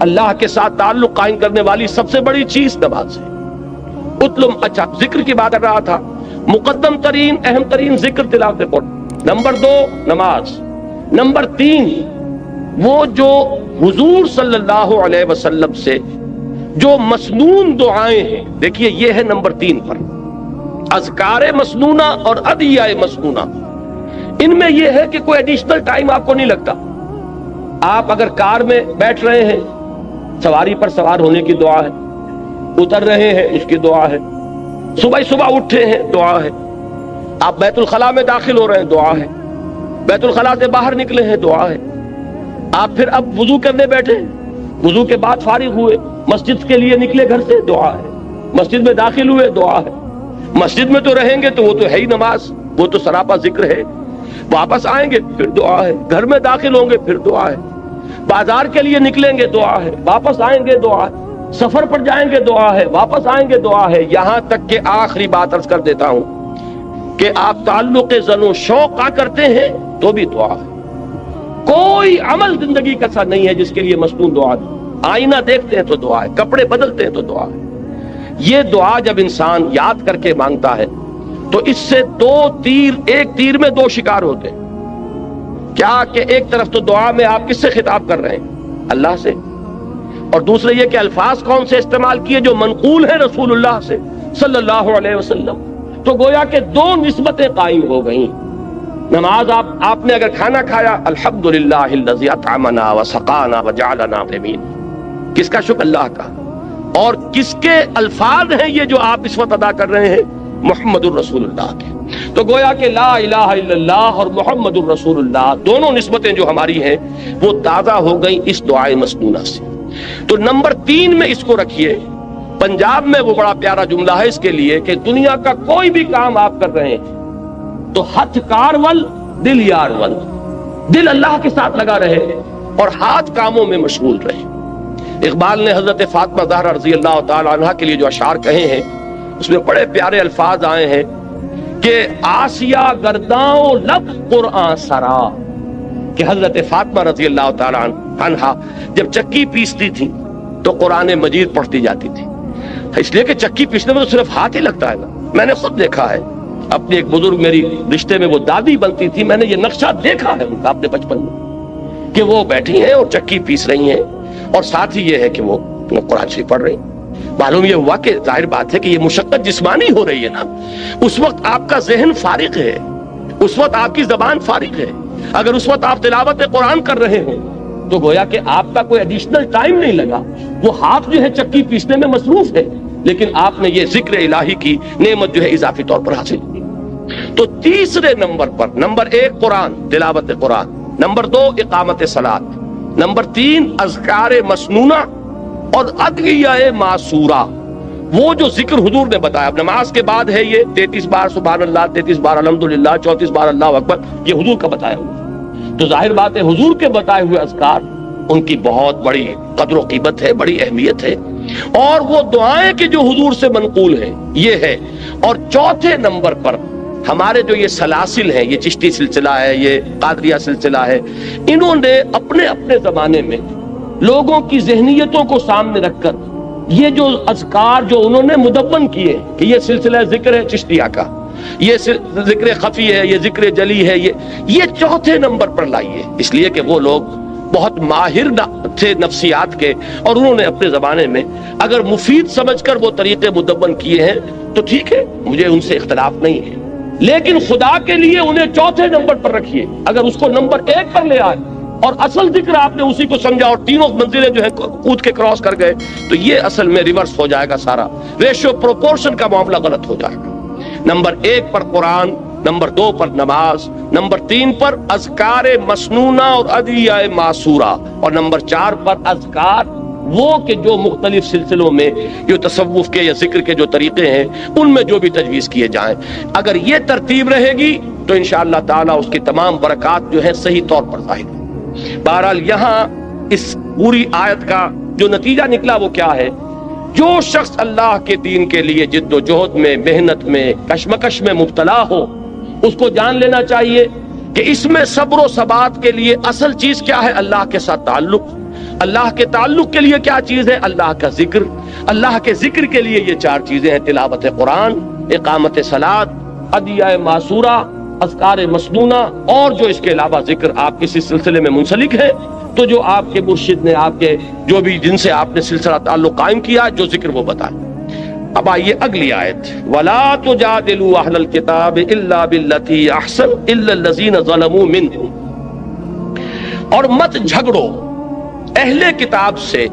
اللہ کے ساتھ تعلق قائم کرنے والی سب سے بڑی چیز نماز ہے۔ اچھا، ذکر کی بات کر رہا تھا، مقدم ترین اہم ترین ذکر تلاوت قرآن، نمبر 2 نماز، نمبر 3 وہ جو حضور صلی اللہ علیہ وسلم سے جو مسنون دعائیں ہیں، دیکھیے یہ ہے نمبر 3 پر، اذکار مسنونہ اور ادعیہ مسنونہ۔ ان میں یہ ہے کہ کوئی ایڈیشنل ٹائم آپ کو نہیں لگتا۔ آپ اگر کار میں بیٹھ رہے ہیں، سواری پر سوار ہونے کی دعا ہے، اتر رہے ہیں اس کی دعا ہے، صبح اٹھے ہیں دعا ہے، آپ بیت الخلاء میں داخل ہو رہے ہیں دعا ہے، بیت الخلاء سے باہر نکلے ہیں دعا ہے، آپ پھر اب وضو کرنے بیٹھے، وضو کے بعد فارغ ہوئے، مسجد کے لیے نکلے گھر سے دعا ہے، مسجد میں داخل ہوئے دعا ہے، مسجد میں تو رہیں گے تو وہ تو ہے ہی نماز، وہ تو سراپا ذکر ہے، واپس آئیں گے پھر دعا ہے، گھر میں داخل ہوں گے پھر دعا ہے، بازار کے لیے نکلیں گے دعا ہے، واپس آئیں گے دعا ہے، سفر پر جائیں گے دعا ہے، واپس آئیں گے دعا ہے، یہاں تک کہ آخری بات عرض کر دیتا ہوں کہ آپ تعلق زن و شوق کا کرتے ہیں تو بھی دعا ہے۔ کوئی عمل زندگی کا سا نہیں ہے جس کے لیے مسنون دعا نہیں۔ آئینہ دیکھتے ہیں تو دعا ہے، کپڑے بدلتے ہیں تو دعا ہے۔ یہ دعا جب انسان یاد کر کے مانگتا ہے تو اس سے ایک تیر میں 2 شکار ہوتے ہیں۔ کیا کہ ایک طرف تو دعا میں آپ کس سے خطاب کر رہے ہیں؟ اللہ سے، اور دوسرے یہ کہ الفاظ کون سے استعمال کیے جو منقول ہیں رسول اللہ سے صلی اللہ علیہ وسلم، تو گویا کہ 2 نسبتیں قائم ہو گئیں۔ نماز آپ نے اگر کھانا کھایا، الحمدللہ الذی اطعمنا وسقانا وجعلنا مسلمین، کس کا شکر؟ اللہ کا۔ اور کس کے الفاظ ہیں یہ جو آپ اس وقت ادا کر رہے ہیں؟ محمد الرسول اللہ کے۔ تو گویا کہ لا الہ الا اللہ اور محمد الرسول اللہ دونوں نسبتیں جو ہماری ہیں وہ تازہ ہو گئیں اس دعائے مسنونہ سے۔ تو نمبر 3 میں اس کو رکھیے۔ پنجاب میں وہ بڑا پیارا جملہ ہے اس کے لیے کہ دنیا کا کوئی بھی کام آپ کر رہے ہیں تو ہتھ کار ول دل یار ول، دل اللہ کے ساتھ لگا رہے اور ہاتھ کاموں میں مشغول رہے۔ اقبال نے حضرت فاطمہ زہرا رضی اللہ تعالی عنہا کے لیے جو اشعار کہے ہیں اس میں بڑے پیارے الفاظ آئے ہیں کہ آسیہ گرداں لب قرآن سرا، کہ حضرت فاطمہ رضی اللہ تعالی عنہا جب چکی پیستی تھی تو قرآن مجید پڑھتی جاتی تھی، اس لیے کہ چکی پیسنے میں تو صرف ہاتھ ہی لگتا ہے نا۔ میں نے خود دیکھا ہے، اپنی ایک بزرگ میری رشتے میں وہ دادی بنتی تھی، میں نے یہ نقشہ دیکھا ہے ان کا اپنے بچپن میں کہ وہ بیٹھی ہیں اور چکی پیس رہی ہیں، اور ساتھ ہی یہ ہے کہ وہ قرآن شریف پڑھ رہی ہیں۔ معلوم یہ ہوا کہ ظاہر بات ہے کہ یہ مشقت جسمانی ہو رہی ہے نا، اس وقت آپ کا ذہن فارغ ہے، اس وقت آپ کی زبان فارغ ہے۔ اگر اس وقت آپ تلاوت قرآن کر رہے ہیں تو گویا کہ آپ کا کوئی ایڈیشنل ٹائم نہیں لگا، وہ ہاتھ جو ہے چکی پیسنے میں مصروف ہے، لیکن آپ نے یہ ذکر الہی کی نعمت جو ہے اضافی طور پر حاصل کی۔ تو تیسرے نمبر پر، نمبر 1 قرآن، تلاوت قرآن، نمبر 2 اقامت صلاۃ، نمبر 3 اذکار مسنونہ اور ادعیہ معصورہ، وہ جو ذکر حضور نے بتایا۔ اب نماز کے بعد ہے یہ 33 بار سبحان اللہ، 33 بار الحمدللہ، 34 بار اللہ اکبر، یہ حضور کا بتایا ہوا۔ تو ظاہر بات ہے حضور کے بتائے ہوئے اذکار، ان کی بہت بڑی قدر و قیمت ہے، بڑی اہمیت ہے، اور وہ دعائیں کہ جو حضور سے منقول ہیں یہ ہے۔ اور چوتھے نمبر پر ہمارے جو یہ سلاسل ہیں، یہ چشتی سلسلہ ہے، یہ قادریہ سلسلہ ہے، انہوں نے اپنے اپنے زمانے میں لوگوں کی ذہنیتوں کو سامنے رکھ کر یہ جو اذکار جو انہوں نے مدون کیے کہ یہ سلسلہ ذکر ہے چشتیہ کا، یہ ذکر خفی ہے، یہ ذکر جلی ہے، یہ چوتھے نمبر پر لائیے، اس لیے کہ وہ لوگ بہت ماہر تھے نفسیات کے، اور انہوں نے اپنے زمانے میں اگر مفید سمجھ کر وہ طریقے مدون کیے ہیں تو ٹھیک ہے، مجھے ان سے اختلاف نہیں ہے، لیکن خدا کے لیے انہیں چوتھے نمبر پر رکھیے۔ اگر اس کو نمبر 1 پر لے آئے اور اصل ذکر آپ نے اسی کو سمجھا اور تینوں منزلیں جو ہے کود کے کراس کر گئے تو یہ اصل میں ریورس ہو جائے گا، سارا ریشو پروپورشن کا معاملہ غلط ہو جائے گا۔ نمبر 1 پر قرآن، نمبر 2 پر نماز، نمبر 3 پر اذکار مسنونہ اور ادعیہ معصورہ، اور نمبر 4 پر اذکار وہ کہ جو مختلف سلسلوں میں جو تصوف کے یا ذکر کے جو طریقے ہیں ان میں جو بھی تجویز کیے جائیں۔ اگر یہ ترتیب رہے گی تو انشاءاللہ تعالی اس کی تمام برکات جو ہے صحیح طور پر ظاہر ہیں۔ بہرحال یہاں اس پوری آیت کا جو نتیجہ نکلا وہ کیا ہے؟ جو شخص اللہ کے دین کے لیے جد و جہد میں، محنت میں، کشمکش میں مبتلا ہو، اس کو جان لینا چاہیے کہ اس میں صبر و ثبات کے لیے اصل چیز کیا ہے؟ اللہ کے ساتھ تعلق۔ اللہ کے تعلق کے لیے کیا چیز ہے؟ اللہ کا ذکر۔ اللہ کے ذکر کے لیے یہ 4 چیزیں ہیں: تلاوت قرآن، اقامت صلاۃ، ادعیہ معصورہ، اذکار مسنونہ، اور جو اس کے علاوہ ذکر آپ کسی سلسلے میں منسلک ہے تو جو آپ کے مرشد نے، آپ کے جو بھی جن سے آپ نے سلسلہ تعلق قائم کیا، جو ذکر وہ بتائے۔ اب آئیے اگلی آیت، وَلَا تُجَادِلُوا أَهْلَ الْكِتَابِ إِلَّا بِالَّتِي أَحْسَنُ إِلَّا الَّذِينَ ظَلَمُوا مِنْهُمْ، اور مت جھگڑو اہل کتاب سے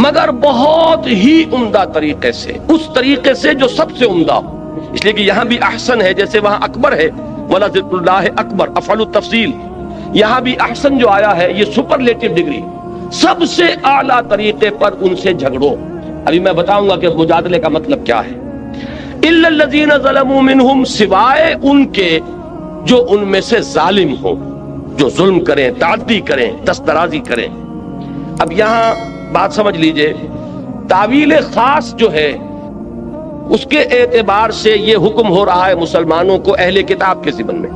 مگر بہت ہی عمدہ طریقے سے، اس طریقے سے جو سب سے عمدہ ہو۔ اس لیے کہ یہاں بھی احسن ہے، جیسے وہاں اکبر ہے، وَلَذِكْرُ اللَّهِ اکبر، افعل التفصیل، یہاں بھی احسن جو آیا ہے یہ سپرلیٹو ڈگری، سب سے اعلیٰ طریقے پر ان سے جھگڑو۔ ابھی میں بتاؤں گا کہ مجادلے کا مطلب کیا ہے۔ إِلَّا الَّذِينَ ظَلَمُوا مِنْهُمْ، سوائے ان کے جو ان میں سے ظالم ہوں، جو ظلم کریں، تعدی کریں، دست درازی کریں۔ اب یہاں بات سمجھ لیجئے، تعویل خاص جو ہے اس کے اعتبار سے یہ حکم ہو رہا ہے مسلمانوں کو اہل کتاب کے ضمن میں،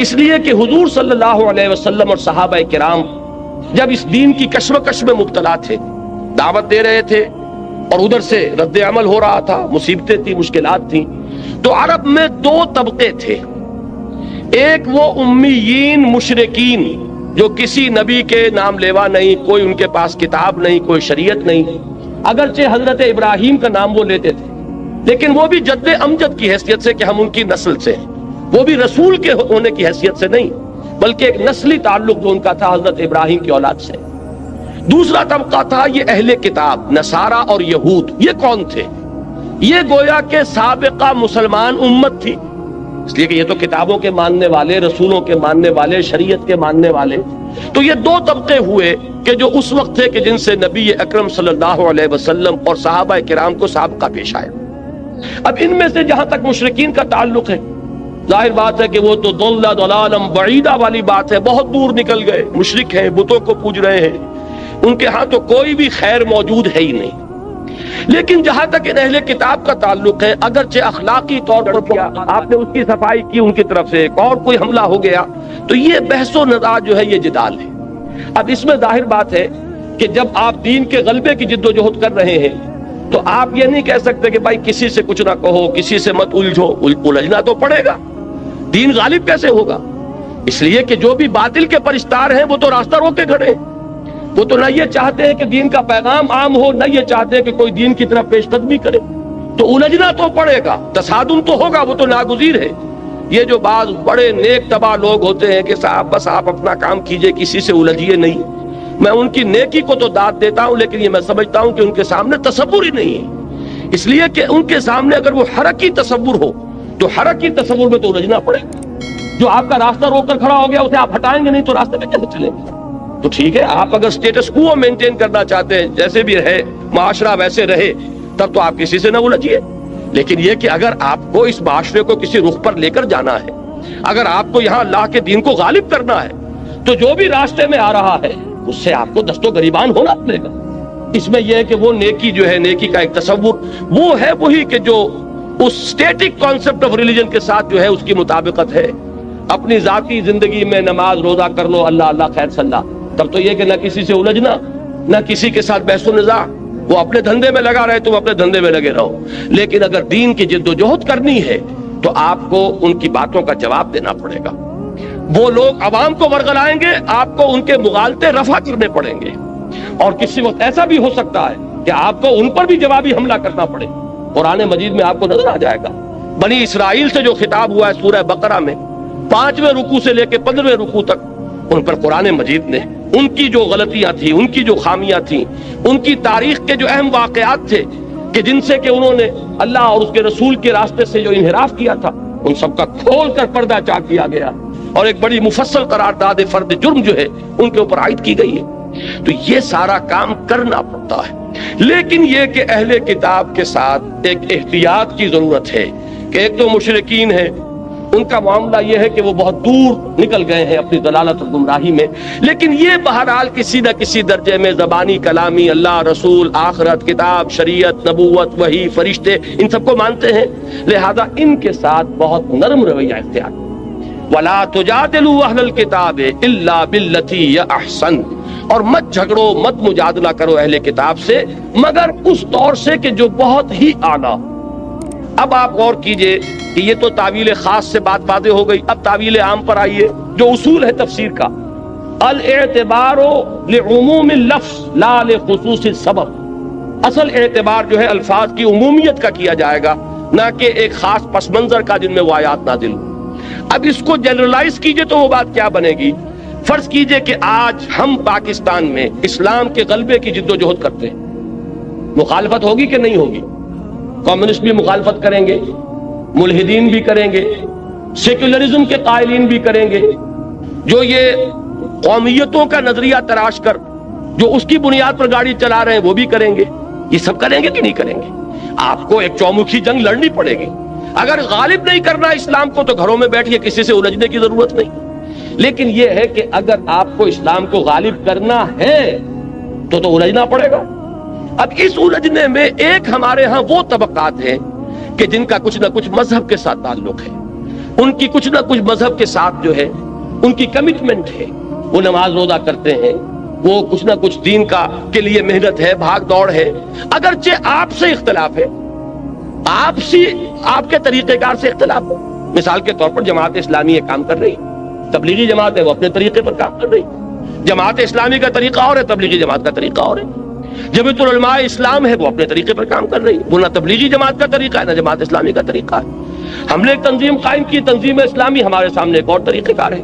اس لیے کہ حضور صلی اللہ علیہ وسلم اور صحابہ کرام جب اس دین کی کشمکش میں مبتلا تھے، دعوت دے رہے تھے اور ادھر سے رد عمل ہو رہا تھا، مصیبتیں تھیں، مشکلات تھیں، تو عرب میں 2 طبقے تھے۔ ایک وہ امیین مشرکین جو کسی نبی کے نام لیوا نہیں، کوئی ان کے پاس کتاب نہیں، کوئی شریعت نہیں، اگرچہ حضرت ابراہیم کا نام وہ لیتے تھے لیکن وہ بھی جد امجد کی حیثیت سے کہ ہم ان کی نسل سے ہیں، وہ بھی رسول کے ہونے کی حیثیت سے نہیں بلکہ ایک نسلی تعلق جو ان کا تھا حضرت ابراہیم کی اولاد سے۔ دوسرا طبقہ تھا یہ اہل کتاب، نصارہ اور یہود۔ یہ کون تھے؟ یہ گویا کہ سابقہ مسلمان امت تھی، اس لیے کہ یہ تو کتابوں کے ماننے والے، رسولوں کے ماننے والے، شریعت کے ماننے والے۔ تو یہ 2 طبقے ہوئے کہ جو اس وقت تھے کہ جن سے نبی اکرم صلی اللہ علیہ وسلم اور صحابہ کرام کو سابقہ پیش آئے۔ اب ان میں سے جہاں تک مشرکین کا تعلق ہے، ظاہر بات ہے کہ وہ تو ضلالا بعیدہ والی بات ہے، بہت دور نکل گئے، مشرک ہیں، بتوں کو پوج رہے ہیں، ان کے ہاں تو کوئی بھی خیر موجود ہے ہی نہیں۔ لیکن جہاں تک ان اہل کتاب کا تعلق ہے، اگرچہ اخلاقی طور پر کیا آپ نے اس کی صفائی کی ان کی طرف سے، ایک اور کوئی حملہ ہو گیا، تو یہ بحث و نزاع جو ہے یہ جدال ہے۔ اب اس میں ظاہر بات ہے کہ جب آپ دین کے غلبے کی جد و جہد کر رہے ہیں تو آپ یہ نہیں کہہ سکتے کہ بھائی کسی سے کچھ نہ کہو، کسی سے مت الجھو، الجھنا تو پڑے گا، دین غالب کیسے ہوگا؟ اس لیے کہ جو بھی باطل کے پرستار ہیں وہ تو راستہ روک کے کھڑے ہیں، وہ تو نہ یہ چاہتے ہیں کہ دین کا پیغام عام ہو، نہ یہ چاہتے ہیں کہ کوئی دین کی طرف پیش قدمی کرے، تو الجھنا تو پڑے گا، تصادم تو ہوگا، وہ تو ناگزیر ہے۔ یہ جو بعض بڑے نیک طبع لوگ ہوتے ہیں کہ صاحب بس آپ اپنا کام کیجئے، کسی سے الجھیے نہیں، میں ان کی نیکی کو تو داد دیتا ہوں، لیکن یہ میں سمجھتا ہوں کہ ان کے سامنے تصور ہی نہیں ہے، اس لیے کہ ان کے سامنے اگر وہ حرکی تصور ہو تو حرکی تصور میں تو الجھنا پڑے گا۔ جو آپ کا راستہ روک کر کھڑا ہو گیا اسے آپ ہٹائیں گے نہیں تو راستے میں کیسے چلیں گے؟ تو ٹھیک ہے، آپ اگر سٹیٹس کو مینٹین کرنا چاہتے ہیں، جیسے بھی رہے معاشرہ ویسے رہے، تب تو آپ کسی سے نہ الجھیے، لیکن یہ کہ اگر آپ کو اس معاشرے کو کسی رخ پر لے کر جانا ہے، اگر آپ کو یہاں اللہ کے دین کو غالب کرنا ہے، تو جو بھی راستے میں آ رہا ہے اس سے آپ کو دست و گریبان ہونا پڑے گا۔ اس میں یہ ہے کہ وہ نیکی جو ہے، نیکی کا ایک تصور وہ ہے وہی کہ جو اس سٹیٹک کانسیپٹ آف ریلیجن کے ساتھ جو ہے اس کی مطابقت ہے۔ اپنی ذاتی زندگی میں نماز روزہ کر لو، اللہ اللہ خیر صلاح، تب تو یہ کہ نہ کسی سے الجھنا، نہ کسی کے ساتھ بحث و نزاع، وہ اپنے دھندے میں لگا رہے تم اپنے دھندے میں لگے رہو، لیکن اگر دین کی جد و جہد کرنی ہے تو آپ کو ان کی باتوں کا جواب دینا پڑے گا۔ وہ لوگ عوام کو ورغلائیں گے، آپ کو ان کے مغالطے رفع کرنے پڑیں گے، اور کسی وقت ایسا بھی ہو سکتا ہے کہ آپ کو ان پر بھی جوابی حملہ کرنا پڑے۔ قرآن مجید میں آپ کو نظر آ جائے گا بنی اسرائیل سے جو خطاب ہوا ہے سورہ بقرہ میں، 5ویں رکوع سے لے کے 15ویں رکوع تک، ان پر قرآن مجید نے ان کی جو غلطیاں تھیں، ان کی جو خامیاں تھیں، ان کی تاریخ کے جو اہم واقعات تھے کہ جن سے کہ انہوں نے اللہ اور اس کے رسول کے راستے سے جو انحراف کیا تھا، ان سب کا کھول کر پردہ چاک کیا گیا، اور ایک بڑی مفصل قرارداد فرد جرم جو ہے ان کے اوپر عائد کی گئی ہے۔ تو یہ سارا کام کرنا پڑتا ہے، لیکن یہ کہ اہل کتاب کے ساتھ ایک احتیاط کی ضرورت ہے کہ ایک تو مشرکین ہیں، ان کا معاملہ یہ ہے کہ وہ بہت دور نکل گئے ہیں اپنی ضلالت اور گمراہی میں، لیکن یہ بہرحال کسی نہ کسی درجے میں زبانی کلامی اللہ، رسول، آخرت، کتاب، شریعت، نبوت، وحی، فرشتے، ان سب کو مانتے ہیں، لہذا ان کے ساتھ بہت نرم رویہ اختیار۔ وَلَا تُجَادِلُوا أَهْلَ الْكِتَابِ إِلَّا بِالَّتِي هِيَ أَحْسَنُ، اور مت جھگڑو، مت مجادلہ کرو اہل کتاب سے مگر اس طور سے کہ جو بہت ہی اعلیٰ۔ اب آپ غور کیجئے کہ یہ تو تعویل خاص سے بات واضح ہو گئی، اب تعویل عام پر آئیے، جو اصول ہے تفسیر کا، الاعتبار لعموم اللفظ لا لخصوص السبب، اصل اعتبار جو ہے الفاظ کی عمومیت کا کیا جائے گا، نہ کہ ایک خاص پس منظر کا جن میں وہ آیات نازل ہو۔ اب اس کو جنرلائز کیجئے تو وہ بات کیا بنے گی؟ فرض کیجئے کہ آج ہم پاکستان میں اسلام کے غلبے کی جد و جہد کرتے ہیں، مخالفت ہوگی کہ نہیں ہوگی؟ کمیونسٹ بھی مخالفت کریں گے، ملحدین بھی کریں گے، سیکولرزم کے قائلین بھی کریں گے، جو یہ قومیتوں کا نظریہ تراش کر جو اس کی بنیاد پر گاڑی چلا رہے ہیں وہ بھی کریں گے۔ یہ سب کریں گے کہ نہیں کریں گے؟ آپ کو ایک چومکھی جنگ لڑنی پڑے گی۔ اگر غالب نہیں کرنا اسلام کو تو گھروں میں بیٹھیے، کسی سے الجھنے کی ضرورت نہیں، لیکن یہ ہے کہ اگر آپ کو اسلام کو غالب کرنا ہے تو الجھنا پڑے گا۔ اب اس الجھنے میں ایک ہمارے ہاں وہ طبقات ہیں کہ جن کا کچھ نہ کچھ مذہب کے ساتھ تعلق ہے، ان کی کچھ نہ کچھ مذہب کے ساتھ جو ہے ان کی کمٹمنٹ ہے، وہ نماز روزہ کرتے ہیں، وہ کچھ نہ کچھ دین کے لیے محنت ہے، بھاگ دوڑ ہے، اگرچہ آپ سے اختلاف ہے، آپ کے طریقہ کار سے اختلاف ہے۔ مثال کے طور پر جماعت اسلامی یہ کام کر رہی، تبلیغی جماعت ہے وہ اپنے طریقے پر کام کر رہی، جماعت اسلامی کا طریقہ اور ہے، تبلیغی جماعت کا طریقہ اور ہے، جمعیت العلماء اسلام ہے وہ اپنے طریقے پر کام کر رہی، وہ نہ تبلیغی جماعت کا طریقہ ہے نہ جماعت اسلامی کا طریقہ ہے۔ ہم نے ایک تنظیم قائم کی، تنظیم اسلامی، ہمارے سامنے ایک اور طریقہ کار ہے۔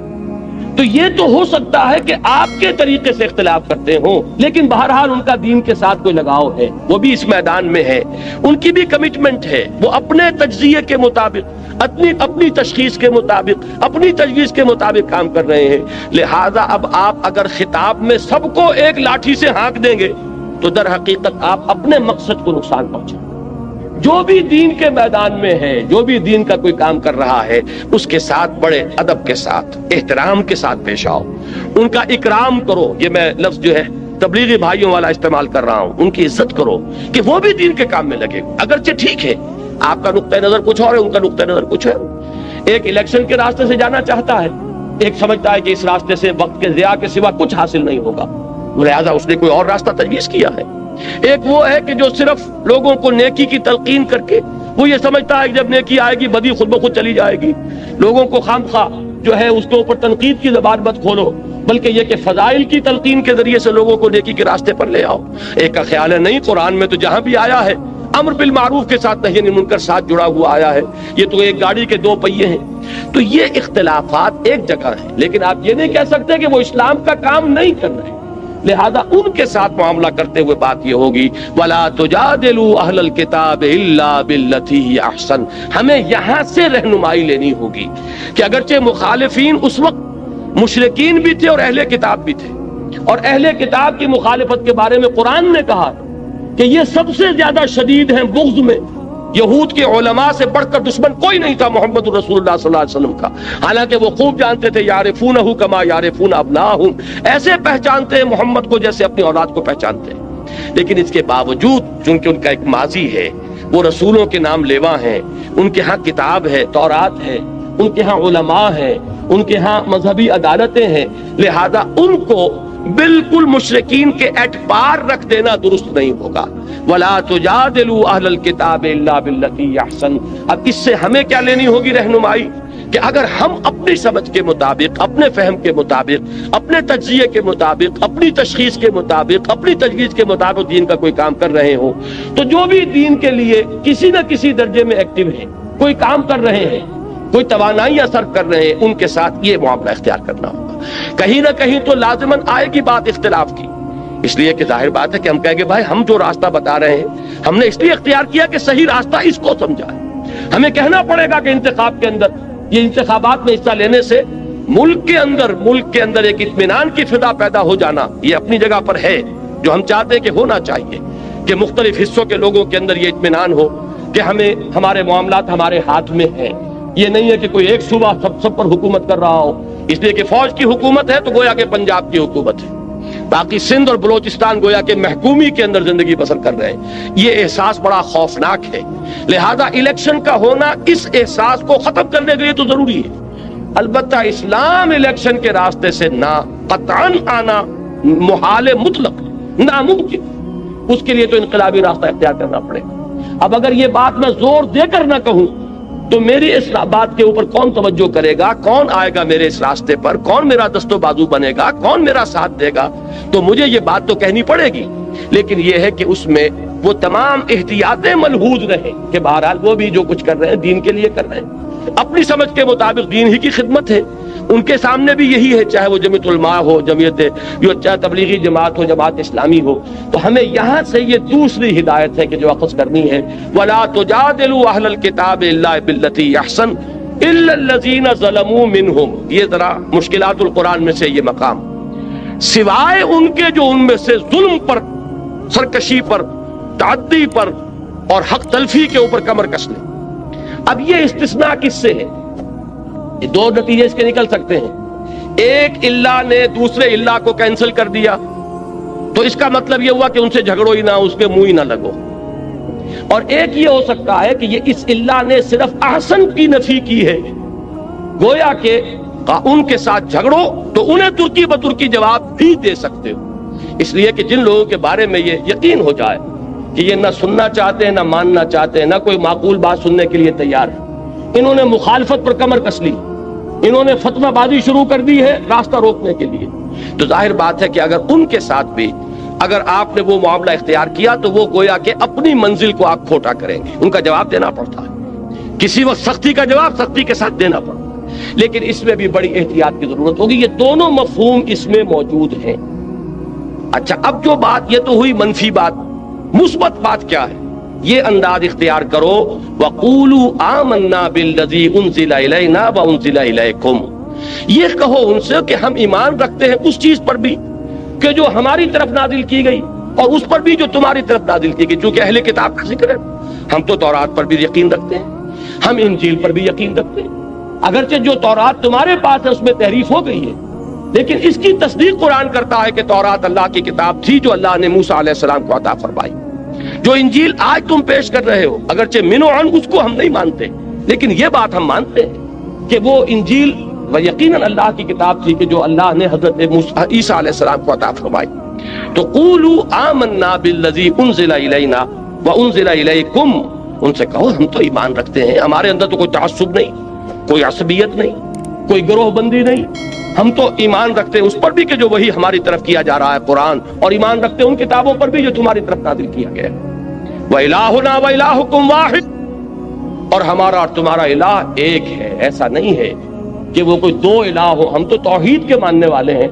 تو یہ تو ہو سکتا ہے کہ آپ کے طریقے سے اختلاف کرتے ہوں، لیکن بہرحال ان کا دین کے ساتھ کوئی لگاؤ ہے، وہ بھی اس میدان میں ہے، ان کی بھی کمٹمنٹ ہے، وہ اپنے تجزیے کے مطابق، اپنی تشخیص کے مطابق، اپنی تجویز کے مطابق کام کر رہے ہیں۔ لہذا اب آپ اگر خطاب میں سب کو ایک لاٹھی سے ہانک دیں گے تو در حقیقت آپ اپنے مقصد کو نقصان پہنچائیں۔ جو بھی دین کے میدان میں ہے، جو بھی دین کا کوئی کام کر رہا ہے، اس کے ساتھ بڑے ادب کے ساتھ، احترام کے ساتھ پیش آؤ، ان کا اکرام کرو۔ یہ میں لفظ جو ہے تبلیغی بھائیوں والا استعمال کر رہا ہوں، ان کی عزت کرو کہ وہ بھی دین کے کام میں لگے، اگرچہ ٹھیک ہے آپ کا نقطہ نظر کچھ اور ہے، ان کا نقطہ نظر کچھ ہے۔ ایک الیکشن کے راستے سے جانا چاہتا ہے، ایک سمجھتا ہے کہ اس راستے سے وقت کے ضیاع کے سوا کچھ حاصل نہیں ہوگا، لہذا اس نے کوئی اور راستہ تجویز کیا ہے۔ ایک وہ ہے کہ جو صرف لوگوں کو نیکی کی تلقین کر کے وہ یہ سمجھتا ہے کہ جب نیکی آئے گی بدی خود بخود چلی جائے گی، لوگوں کو خامخواہ جو ہے اس کے اوپر تنقید کی زبان مت کھولو، بلکہ یہ کہ فضائل کی تلقین کے ذریعے سے لوگوں کو نیکی کے راستے پر لے آؤ۔ ایک کا خیال ہے نہیں، قرآن میں تو جہاں بھی آیا ہے امر بالمعروف کے ساتھ نہی عن المنکر ساتھ جڑا ہوا آیا ہے، یہ تو ایک گاڑی کے دو پہیے ہیں۔ تو یہ اختلافات ایک جگہ ہیں، لیکن آپ یہ نہیں کہہ سکتے کہ وہ اسلام کا کام نہیں کر رہے، لہذا ان کے ساتھ معاملہ کرتے ہوئے بات یہ ہوگی وَلَا تُجَادِلُوا أَهْلَ الْكِتَابِ إِلَّا بِالَّتِي هِيَ أَحْسَنُ۔ ہمیں یہاں سے رہنمائی لینی ہوگی کہ اگرچہ مخالفین اس وقت مشرکین بھی تھے اور اہل کتاب بھی تھے، اور اہل کتاب کی مخالفت کے بارے میں قرآن نے کہا کہ یہ سب سے زیادہ شدید ہیں بغض میں، یہود کے علماء سے بڑھ کر دشمن کوئی نہیں تھا محمد رسول اللہ صلی اللہ علیہ وسلم کا، حالانکہ وہ خوب جانتے تھے یعرفونہ کما یعرفون ابناہم، ایسے پہچانتے ہیں محمد کو جیسے اپنی اولاد کو پہچانتے ہیں۔ لیکن اس کے باوجود چونکہ ان کا ایک ماضی ہے، وہ رسولوں کے نام لیوا ہیں، ان کے ہاں کتاب ہے، تورات ہے، ان کے ہاں علماء ہیں، ان کے ہاں مذہبی عدالتیں ہیں، لہذا ان کو بالکل مشرکین کے اعتبار رکھ دینا درست نہیں ہوگا۔ وَلَا تُجَادِلُوا أَهْلَ الْكِتَابِ إِلَّا بِالَّتِي هِيَ أَحْسَنُ۔ اب اس سے ہمیں کیا لینی ہوگی رہنمائی کہ اگر ہم اپنی سمجھ کے مطابق، اپنے فہم کے مطابق، اپنے تجزیے کے مطابق، اپنی تشخیص کے مطابق، اپنی تجویز کے مطابق دین کا کوئی کام کر رہے ہوں، تو جو بھی دین کے لیے کسی نہ کسی درجے میں ایکٹیو ہیں، کوئی کام کر رہے ہیں، کوئی توانائیاں صرف کر رہے ہیں، ان کے ساتھ یہ معاملہ اختیار کرنا ہوگا۔ کہیں نہ کہیں تو لازماً آئے گی بات اختلاف کی، اس لیے کہ ظاہر بات ہے کہ ہم کہیں گے بھائی ہم جو راستہ بتا رہے ہیں ہم نے اس لیے اختیار کیا کہ صحیح راستہ اس کو سمجھا ہے۔ ہمیں کہنا پڑے گا کہ انتخاب کے اندر، یہ انتخابات میں حصہ لینے سے ملک کے اندر ایک اطمینان کی فضا پیدا ہو جانا یہ اپنی جگہ پر ہے، جو ہم چاہتے ہیں کہ ہونا چاہیے، کہ مختلف حصوں کے لوگوں کے اندر یہ اطمینان ہو کہ ہمیں ہمارے معاملات ہمارے ہاتھ میں ہیں۔ یہ نہیں ہے کہ کوئی ایک صوبہ سب پر حکومت کر رہا ہو، اس لیے کہ فوج کی حکومت ہے تو گویا کہ پنجاب کی حکومت ہے، باقی سندھ اور بلوچستان گویا کہ محکومی کے اندر زندگی بسر کر رہے ہیں۔ یہ احساس بڑا خوفناک ہے، لہذا الیکشن کا ہونا اس احساس کو ختم کرنے کے لیے تو ضروری ہے۔ البتہ اسلام الیکشن کے راستے سے نہ قطعاً آنا محال مطلق، ناممکن، اس کے لیے تو انقلابی راستہ اختیار کرنا پڑے گا۔ اب اگر یہ بات میں زور دے کر نہ کہوں تو میری اس بات کے اوپر کون توجہ کرے گا، کون آئے گا میرے اس راستے پر، کون میرا دست و بازو بنے گا، کون میرا ساتھ دے گا؟ تو مجھے یہ بات تو کہنی پڑے گی، لیکن یہ ہے کہ اس میں وہ تمام احتیاطیں ملحوظ رہیں کہ بہرحال وہ بھی جو کچھ کر رہے ہیں دین کے لیے کر رہے ہیں، اپنی سمجھ کے مطابق دین ہی کی خدمت ہے، ان کے سامنے بھی یہی ہے، چاہے وہ جمعیت علماء ہو، چاہے تبلیغی جماعت ہو، جماعت اسلامی ہو۔ تو ہمیں یہاں سے یہ دوسری ہدایت ہے کہ جو اخذ کرنی ہے، وَلَا تُجَادِلُوا أَهْلَ الْكِتَابِ إِلَّا بِالَّتِي هِيَ أَحْسَنُ إِلَّا الَّذِينَ ظَلَمُوا مِنْهُمْ۔ یہ ذرا مشکلات القرآن میں سے یہ مقام، سوائے ان کے جو ان میں سے ظلم پر، سرکشی پر، تعدی پر اور حق تلفی کے اوپر کمر کس لیں۔ اب یہ استثناء کس سے ہے؟ یہ دو نتیجے اس کے نکل سکتے ہیں۔ ایک اللہ نے دوسرے اللہ کو کینسل کر دیا تو اس کا مطلب یہ ہوا کہ ان سے جھگڑو ہی نہ، اس کے منہ ہی نہ لگو، اور ایک یہ ہو سکتا ہے کہ یہ اس اللہ نے صرف احسن کی نفی کی ہے، گویا کہ ان کے ساتھ جھگڑو تو انہیں ترکی بترکی جواب بھی دے سکتے ہو، اس لیے کہ جن لوگوں کے بارے میں یہ یقین ہو جائے کہ یہ نہ سننا چاہتے ہیں، نہ ماننا چاہتے ہیں، نہ کوئی معقول بات سننے کے لیے تیار ہے، انہوں نے مخالفت پر کمر کس لی، انہوں نے فتویٰ بازی شروع کر دی ہے راستہ روکنے کے لیے، تو ظاہر بات ہے کہ اگر ان کے ساتھ بھی اگر آپ نے وہ معاملہ اختیار کیا تو وہ گویا کہ اپنی منزل کو آپ کھوٹا کریں گے، ان کا جواب دینا پڑتا ہے، کسی وقت سختی کا جواب سختی کے ساتھ دینا پڑتا ہے، لیکن اس میں بھی بڑی احتیاط کی ضرورت ہوگی۔ یہ دونوں مفہوم اس میں موجود ہیں۔ اچھا، اب جو بات یہ تو ہوئی منفی بات، مثبت بات کیا ہے؟ یہ انداز اختیار کرو، وَقُولُوا آمَنَّا بِالَّذِي أُنزِلَ إِلَيْنَا وَأُنزِلَ إِلَيْكُمْ۔ یہ کہو ان سے کہ ہم ایمان رکھتے ہیں اس چیز پر بھی کہ جو ہماری طرف نازل کی گئی اور اس پر بھی جو تمہاری طرف نازل کی گئی، چونکہ اہل کتاب کا ذکر ہے، ہم تو تورات پر بھی یقین رکھتے ہیں، ہم انجیل پر بھی یقین رکھتے ہیں، اگرچہ جو تورات تمہارے پاس ہے اس میں تحریف ہو گئی ہے، لیکن اس کی تصدیق قرآن کرتا ہے کہ تورات اللہ کی کتاب تھی جو اللہ نے موسیٰ علیہ السلام کو عطا فرمائی۔ جو انجیل آج تم پیش کر رہے ہو، اگرچہ من و عن اس کو ہم نہیں مانتے، لیکن یہ بات ہم مانتے ہیں کہ وہ انجیل و یقیناً اللہ کی کتاب تھی کہ جو اللہ نے حضرت عیسیٰ علیہ السلام کو عطا فرمائی۔ تو قولوا آمنا بالذی انزل الینا وانزل الیکم، ان سے کہو ہم تو ایمان رکھتے ہیں، ہمارے اندر تو کوئی تعصب نہیں، کوئی عصبیت نہیں، کوئی گروہ بندی نہیں، ہم تو ایمان رکھتے ہیں اس پر بھی کہ جو وہی ہماری طرف کیا جا رہا ہے قرآن، اور ایمان رکھتے ہیں ان کتابوں پر بھی جو تمہاری طرف نازل کیا گیا ہے۔ وَإِلَٰهُنَا وَإِلَٰهُكُمْ وَاحِدٌ، اور ہمارا اور تمہارا الہ ایک ہے، ایسا نہیں ہے کہ وہ کوئی دو الہ ہو، ہم تو توحید کے ماننے والے ہیں،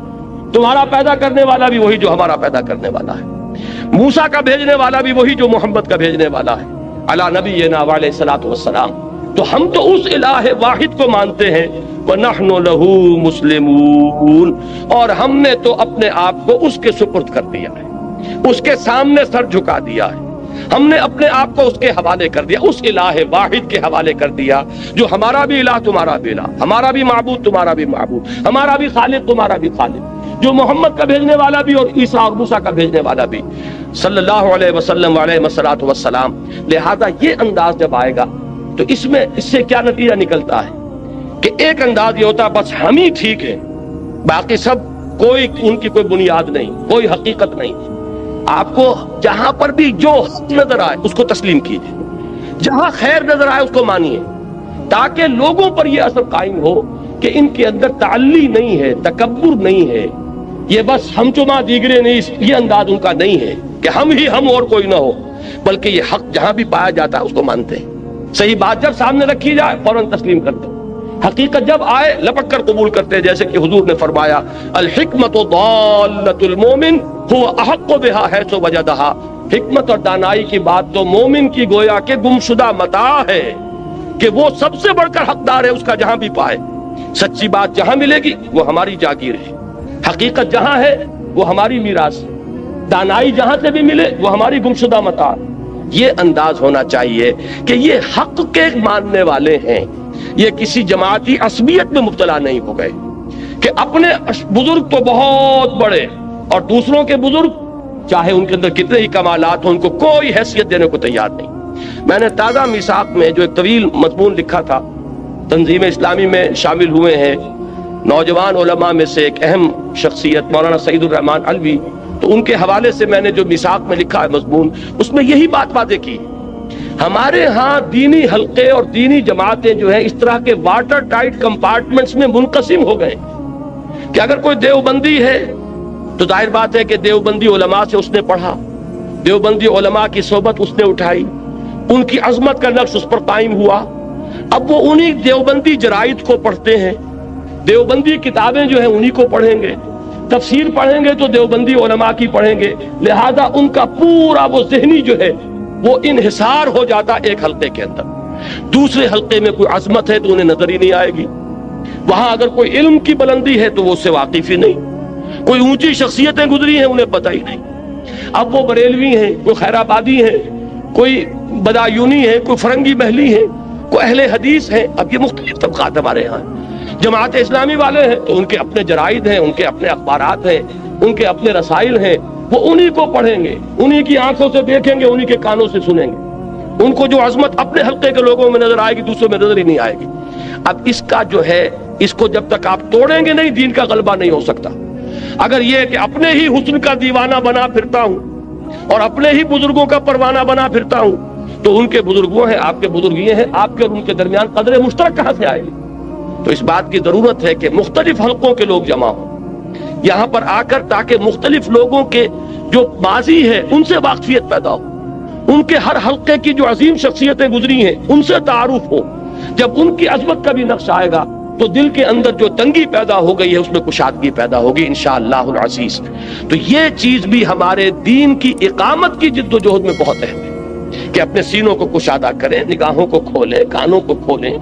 تمہارا پیدا کرنے والا بھی وہی جو ہمارا پیدا کرنے والا ہے، موسیٰ کا بھیجنے والا بھی وہی جو محمد کا بھیجنے والا ہے علی نبینا علیہ الصلوۃ والسلام۔ تو ہم تو اس الہ واحد کو مانتے ہیں، وَنَحْنُ لَهُ مُسْلِمُونَ، اور ہم نے تو اپنے آپ کو اس کے سپرد کر دیا ہے، اس کے سامنے سر جھکا دیا ہے، ہم نے اپنے آپ کو اس کے حوالے کر دیا، اس الہ واحد کے حوالے کر دیا جو ہمارا بھی الہ تمہارا بھی الہ، ہمارا بھی معبود تمہارا بھی معبود، ہمارا بھی خالق تمہارا بھی خالق، جو محمد کا بھیجنے والا بھی اور عیسیٰ اور موسیٰ کا بھیجنے والا بھی صلی اللہ علیہ وسلم علیہ الصلوۃ والسلام۔ لہذا یہ انداز جب آئے گا تو اس سے کیا نتیجہ نکلتا ہے کہ ایک انداز یہ ہوتا ہے بس ہم ہی ٹھیک ہیں، باقی سب کوئی ان کی کوئی بنیاد نہیں، کوئی حقیقت نہیں۔ آپ کو جہاں پر بھی جو حق نظر آئے اس کو تسلیم کیجیے، جہاں خیر نظر آئے اس کو مانیے، تاکہ لوگوں پر یہ اثر قائم ہو کہ ان کے اندر تعلی نہیں ہے، تکبر نہیں ہے، یہ بس ہم چما دیگرے نہیں، یہ انداز ان کا نہیں ہے کہ ہم ہی ہم اور کوئی نہ ہو، بلکہ یہ حق جہاں بھی پایا جاتا ہے اس کو مانتے ہیں، صحیح بات جب سامنے رکھی جائے فوراً تسلیم کرتے ہیں، حقیقت جب آئے لپک کر قبول کرتے ہیں، جیسے کہ حضور نے فرمایا الحکمت ضالۃ المومن هو احق بها حیث وجدها، حکمت اور دانائی کی بات تو مومن کی گویا کہ گمشدہ متاع ہے کہ وہ سب سے بڑھ کر حقدار ہے اس کا جہاں بھی پائے، سچی بات جہاں ملے گی وہ ہماری جاگیر ہے، حقیقت جہاں ہے وہ ہماری میراث ہے، دانائی جہاں سے بھی ملے وہ ہماری گمشدہ متاع۔ یہ انداز ہونا چاہیے کہ یہ حق کے ماننے والے ہیں، یہ کسی جماعتی عصبیت میں مبتلا نہیں ہو گئے کہ اپنے بزرگ تو بہت بڑے اور دوسروں کے بزرگ چاہے ان کے اندر کتنے ہی کمالات ہوں ان کو کوئی حیثیت دینے کو تیار نہیں۔ میں نے تازہ میثاق میں جو ایک طویل مضمون لکھا تھا، تنظیم اسلامی میں شامل ہوئے ہیں نوجوان علماء میں سے ایک اہم شخصیت مولانا سعید الرحمن علوی، تو ان کے حوالے سے میں نے جو میثاق میں لکھا ہے مضمون، اس میں یہی بات واضح کی۔ ہمارے ہاں دینی حلقے اور دینی جماعتیں جو ہیں اس طرح کے واٹر ٹائٹ کمپارٹمنٹس میں منقسم ہو گئے کہ اگر کوئی دیوبندی ہے تو ظاہر بات ہے کہ دیوبندی علماء سے اس نے پڑھا، دیوبندی علماء کی صحبت اس نے اٹھائی، ان کی عظمت کا نقش اس پر قائم ہوا، اب وہ انہی دیوبندی جرائد کو پڑھتے ہیں، دیوبندی کتابیں جو ہیں انہی کو پڑھیں گے، تفسیر پڑھیں گے تو دیوبندی علماء کی پڑھیں گے، لہذا ان کا پورا وہ ذہنی جو ہے وہ انحصار ہو جاتا ایک حلقے کے اندر، دوسرے حلقے میں کوئی عظمت ہے تو انہیں نظر ہی نہیں آئے گی، وہاں اگر کوئی علم کی بلندی ہے تو وہ اس سے واقف ہی نہیں، کوئی اونچی شخصیتیں گزری ہیں انہیں پتہ ہی نہیں، اب وہ بریلوی ہیں، کوئی خیر آبادی ہیں، کوئی بدایونی ہیں، کوئی فرنگی محلی ہیں، کوئی اہل حدیث ہیں، اب یہ مختلف طبقات ہمارے ہاں جماعت اسلامی والے ہیں تو ان کے اپنے جرائد ہیں، ان کے اپنے اخبارات ہیں، ان کے اپنے رسائل ہیں، وہ انہی کو پڑھیں گے، انہی کی آنکھوں سے دیکھیں گے، انہی کے کانوں سے سنیں گے، ان کو جو عظمت اپنے حلقے کے لوگوں میں نظر آئے گی دوسروں میں نظر ہی نہیں آئے گی۔ اب اس کا جو ہے اس کو جب تک آپ توڑیں گے نہیں دین کا غلبہ نہیں ہو سکتا۔ اگر یہ کہ اپنے ہی حسن کا دیوانہ بنا پھرتا ہوں اور اپنے ہی بزرگوں کا پروانہ بنا پھرتا ہوں تو ان کے بزرگ وہ ہیں، آپ کے بزرگ یہ ہیں، آپ کے اور ان کے درمیان قدر مشترک کہاں سے آئے گی؟ تو اس بات کی ضرورت ہے کہ مختلف حلقوں کے لوگ جمع ہوں یہاں پر آ کر، تاکہ مختلف لوگوں کے جو ماضی ہے ان سے واقفیت پیدا ہو، ان کے ہر حلقے کی جو عظیم شخصیتیں گزری ہیں ان سے تعارف ہو۔ جب ان کی عظمت کا بھی نقش آئے گا تو دل کے اندر جو تنگی پیدا ہو گئی ہے اس میں کشادگی پیدا ہوگی انشاءاللہ العزیز۔ تو یہ چیز بھی ہمارے دین کی اقامت کی جد و جہد میں بہت اہم ہے کہ اپنے سینوں کو کشادہ کریں، نگاہوں کو کھولیں، کانوں کو کھولیں،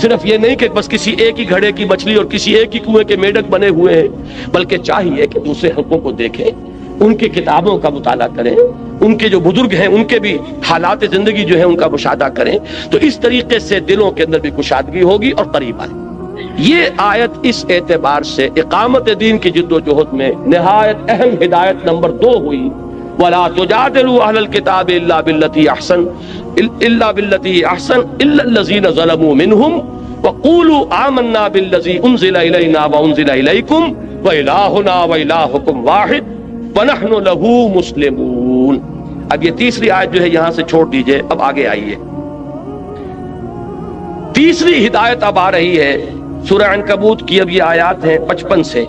صرف یہ نہیں کہ بس کسی ایک ہی گھڑے کی مچھلی اور کسی ایک ہی کنویں کے میڈک بنے ہوئے ہیں، بلکہ چاہیے کہ دوسرے حلقوں کو دیکھیں، ان کی کتابوں کا مطالعہ کریں، ان کے جو بزرگ ہیں ان کے بھی حالات زندگی جو ہے ان کا مشاہدہ کریں، تو اس طریقے سے دلوں کے اندر بھی کشادگی ہوگی اور قریب آئے۔ یہ آیت اس اعتبار سے اقامت دین کی جد و جہد میں نہایت اہم ہدایت نمبر 2 ہوئی، وَلَا تُجَادِلُوا أَهْلَ الْكِتَابِ إِلَّا بِالَّتِي أَحْسَنَ إِلَّا الَّذِينَ ظَلَمُوا مِنْهُمْ وَقُولُوا آمَنَّا بِالَّذِي أُنزِلَ إِلَيْنَا وَأُنزِلَ إِلَيْكُمْ وَإِلَٰهُنَا وَإِلَٰهُكُمْ وَاحِدٌ۔ وَنَحْنُ لَهُ مُسْلِمُونَ۔ اب یہ تیسری آیت جو ہے یہاں سے چھوڑ دیجئے، اب آگے آئیے۔ تیسری ہدایت اب آ رہی ہے سورہ عنکبوت کی، اب یہ آیات ہیں 55 سے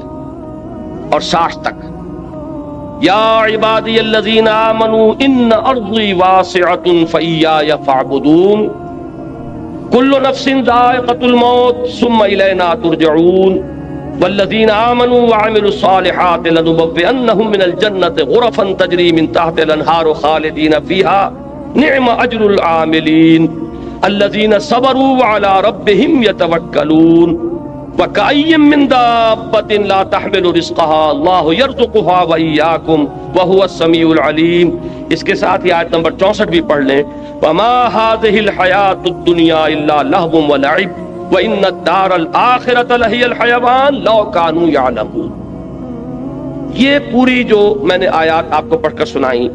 اور 60 تک۔ یا عبادی الذین آمنوا ان ارضی واسعۃ فایای فاعبدون کل نفس ذائقۃ الموت ثم الینا ترجعون والذین آمنوا وعملوا الصالحات لنبوئنهم من الجنة غرفا تجری من تحت الانہار خالدین فیہا نعم اجر العاملین الذین صبروا وعلی ربهم یتوکلون وَكَأَيٍّ مِّن دَابَّةٍ لَا تَحْمِلُ رِزْقَهَا اللَّهُ يَرْزُقُهَا وَإِيَّاكُمْ وَهُوَ السَّمِيعُ الْعَلِيمُ۔ اس کے ساتھ ہی آیت نمبر 64 بھی پڑھ لیں۔ وَمَا هَٰذِهِ الْحَيَاةُ الدُّنْيَا إِلَّا لَهْوٌ وَلَعِبٌ وَإِنَّ الدَّارَ الْآخِرَةَ لَهِيَ الْحَيَوَانُ لَوْ كَانُوا يَعْلَمُونَ۔ یہ پوری جو میں نے آیات آپ کو پڑھ کر سنائی،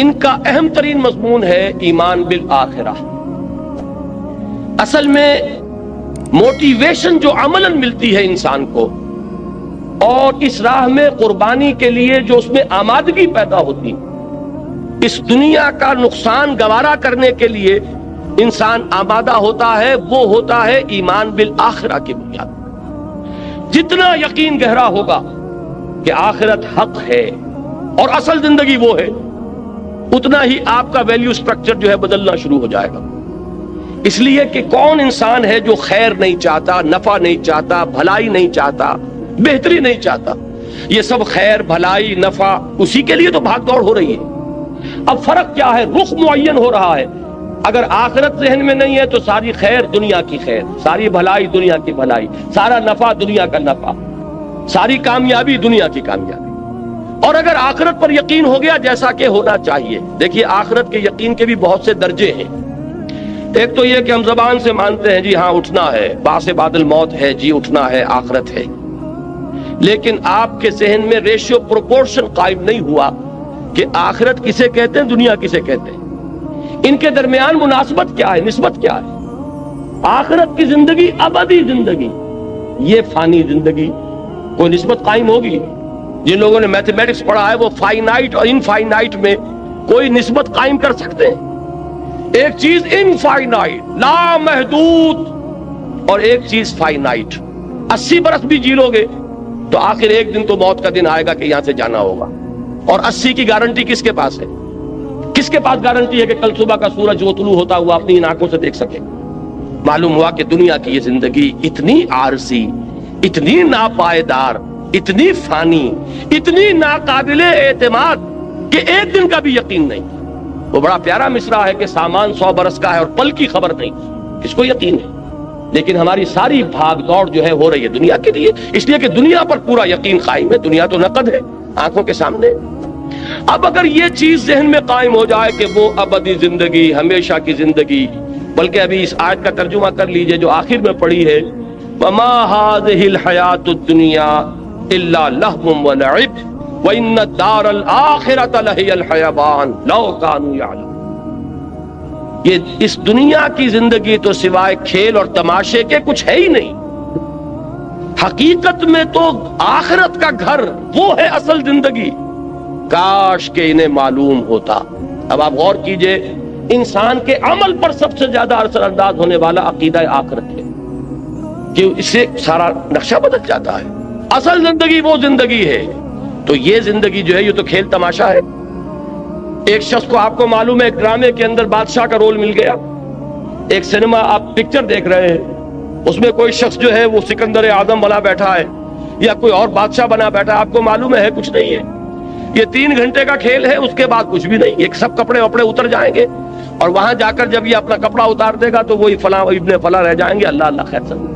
ان کا اہم ترین مضمون ہے ایمان بالآخرہ۔ اصل میں موٹیویشن جو عملاً ملتی ہے انسان کو، اور اس راہ میں قربانی کے لیے جو اس میں آمادگی پیدا ہوتی، اس دنیا کا نقصان گوارا کرنے کے لیے انسان آمادہ ہوتا ہے، وہ ہوتا ہے ایمان بالآخرہ کی بنیاد پر۔ جتنا یقین گہرا ہوگا کہ آخرت حق ہے اور اصل زندگی وہ ہے، اتنا ہی آپ کا ویلیو سٹرکچر جو ہے بدلنا شروع ہو جائے گا۔ اس لیے کہ کون انسان ہے جو خیر نہیں چاہتا، نفع نہیں چاہتا، بھلائی نہیں چاہتا، بہتری نہیں چاہتا؟ یہ سب خیر، بھلائی، نفع، اسی کے لیے تو بھاگ دوڑ ہو رہی ہے۔ اب فرق کیا ہے؟ رخ معین ہو رہا ہے۔ اگر آخرت ذہن میں نہیں ہے تو ساری خیر دنیا کی خیر، ساری بھلائی دنیا کی بھلائی، سارا نفع دنیا کا نفع، ساری کامیابی دنیا کی کامیابی۔ اور اگر آخرت پر یقین ہو گیا جیسا کہ ہونا چاہیے، دیکھیے آخرت کے یقین کے بھی بہت سے درجے ہیں۔ ایک تو یہ کہ ہم زبان سے مانتے ہیں جی ہاں اٹھنا ہے، بعث بعد الموت ہے، جی اٹھنا ہے، آخرت ہے، لیکن آپ کے ذہن میں ریشیو پروپورشن قائم نہیں ہوا کہ آخرت کسے کہتے ہیں، دنیا کسے کہتے ہیں، ان کے درمیان مناسبت کیا ہے، نسبت کیا ہے۔ آخرت کی زندگی ابدی زندگی، یہ فانی زندگی، کوئی نسبت قائم ہوگی؟ جن لوگوں نے میتھمیٹکس پڑھا ہے وہ فائنائٹ اور انفائنائٹ میں کوئی نسبت قائم کر سکتے ہیں؟ ایک چیز انفائنائٹ لامحدود اور ایک چیز فائنائٹ۔ 80 برس بھی جی لو گے تو آخر ایک دن تو موت کا دن آئے گا کہ یہاں سے جانا ہوگا، اور 80 کی گارنٹی کس کے پاس ہے؟ کس کے پاس گارنٹی ہے کہ کل صبح کا سورج وہ طلوع ہوتا ہوا اپنی ان آنکھوں سے دیکھ سکے؟ معلوم ہوا کہ دنیا کی یہ زندگی اتنی عارضی، اتنی ناپائیدار، اتنی فانی، اتنی ناقابل اعتماد کہ ایک دن کا بھی یقین نہیں۔ وہ بڑا پیارا مصرع ہے کہ سامان 100 برس کا ہے اور پل کی خبر نہیں، کس کو یقین ہے؟ لیکن ہماری ساری بھاگ دوڑ جو ہے ہو رہی ہے دنیا کے لیے، اس لیے کہ دنیا پر پورا یقین قائم ہے، دنیا تو نقد ہے آنکھوں کے سامنے۔ اب اگر یہ چیز ذہن میں قائم ہو جائے کہ وہ ابدی زندگی، ہمیشہ کی زندگی، بلکہ ابھی اس آیت کا ترجمہ کر لیجئے جو آخر میں پڑھی ہے، وَمَا هَٰذِهِ الْحَيَاةُ الدُّنْيَا إِلَّا لَهْوٌ وَلَعِبٌ وَإِنَّ الدَّارَ الْآخِرَةَ لَهِيَ الْحَيَوَانُ لَوْ كَانُوا يَعْلَمُونَ۔ یہ اس دنیا کی زندگی تو سوائے کھیل اور تماشے کے کچھ ہے ہی نہیں۔ حقیقت میں تو آخرت کا گھر وہ ہے اصل زندگی، کاش کہ انہیں معلوم ہوتا۔ اب آپ غور کیجئے، انسان کے عمل پر سب سے زیادہ اثر انداز ہونے والا عقیدہ آخرت ہے، کہ اس سے سارا نقشہ بدل جاتا ہے۔ اصل زندگی وہ زندگی ہے، تو یہ زندگی جو ہے یہ تو کھیل تماشا ہے۔ ایک شخص کو آپ کو معلوم ہے ایک ڈرامے کے اندر بادشاہ کا رول مل گیا، ایک سینما آپ پکچر دیکھ رہے ہیں، اس میں کوئی شخص جو ہے وہ سکندر اعظم بنا بیٹھا ہے یا کوئی اور بادشاہ بنا بیٹھا ہے، آپ کو معلوم ہے کچھ نہیں ہے، یہ 3 گھنٹے کا کھیل ہے، اس کے بعد کچھ بھی نہیں، ایک سب کپڑے وپڑے اتر جائیں گے اور وہاں جا کر جب یہ اپنا کپڑا اتار دے گا تو وہی فلاں ابن فلاں رہ جائیں گے، اللہ اللہ خیر سب۔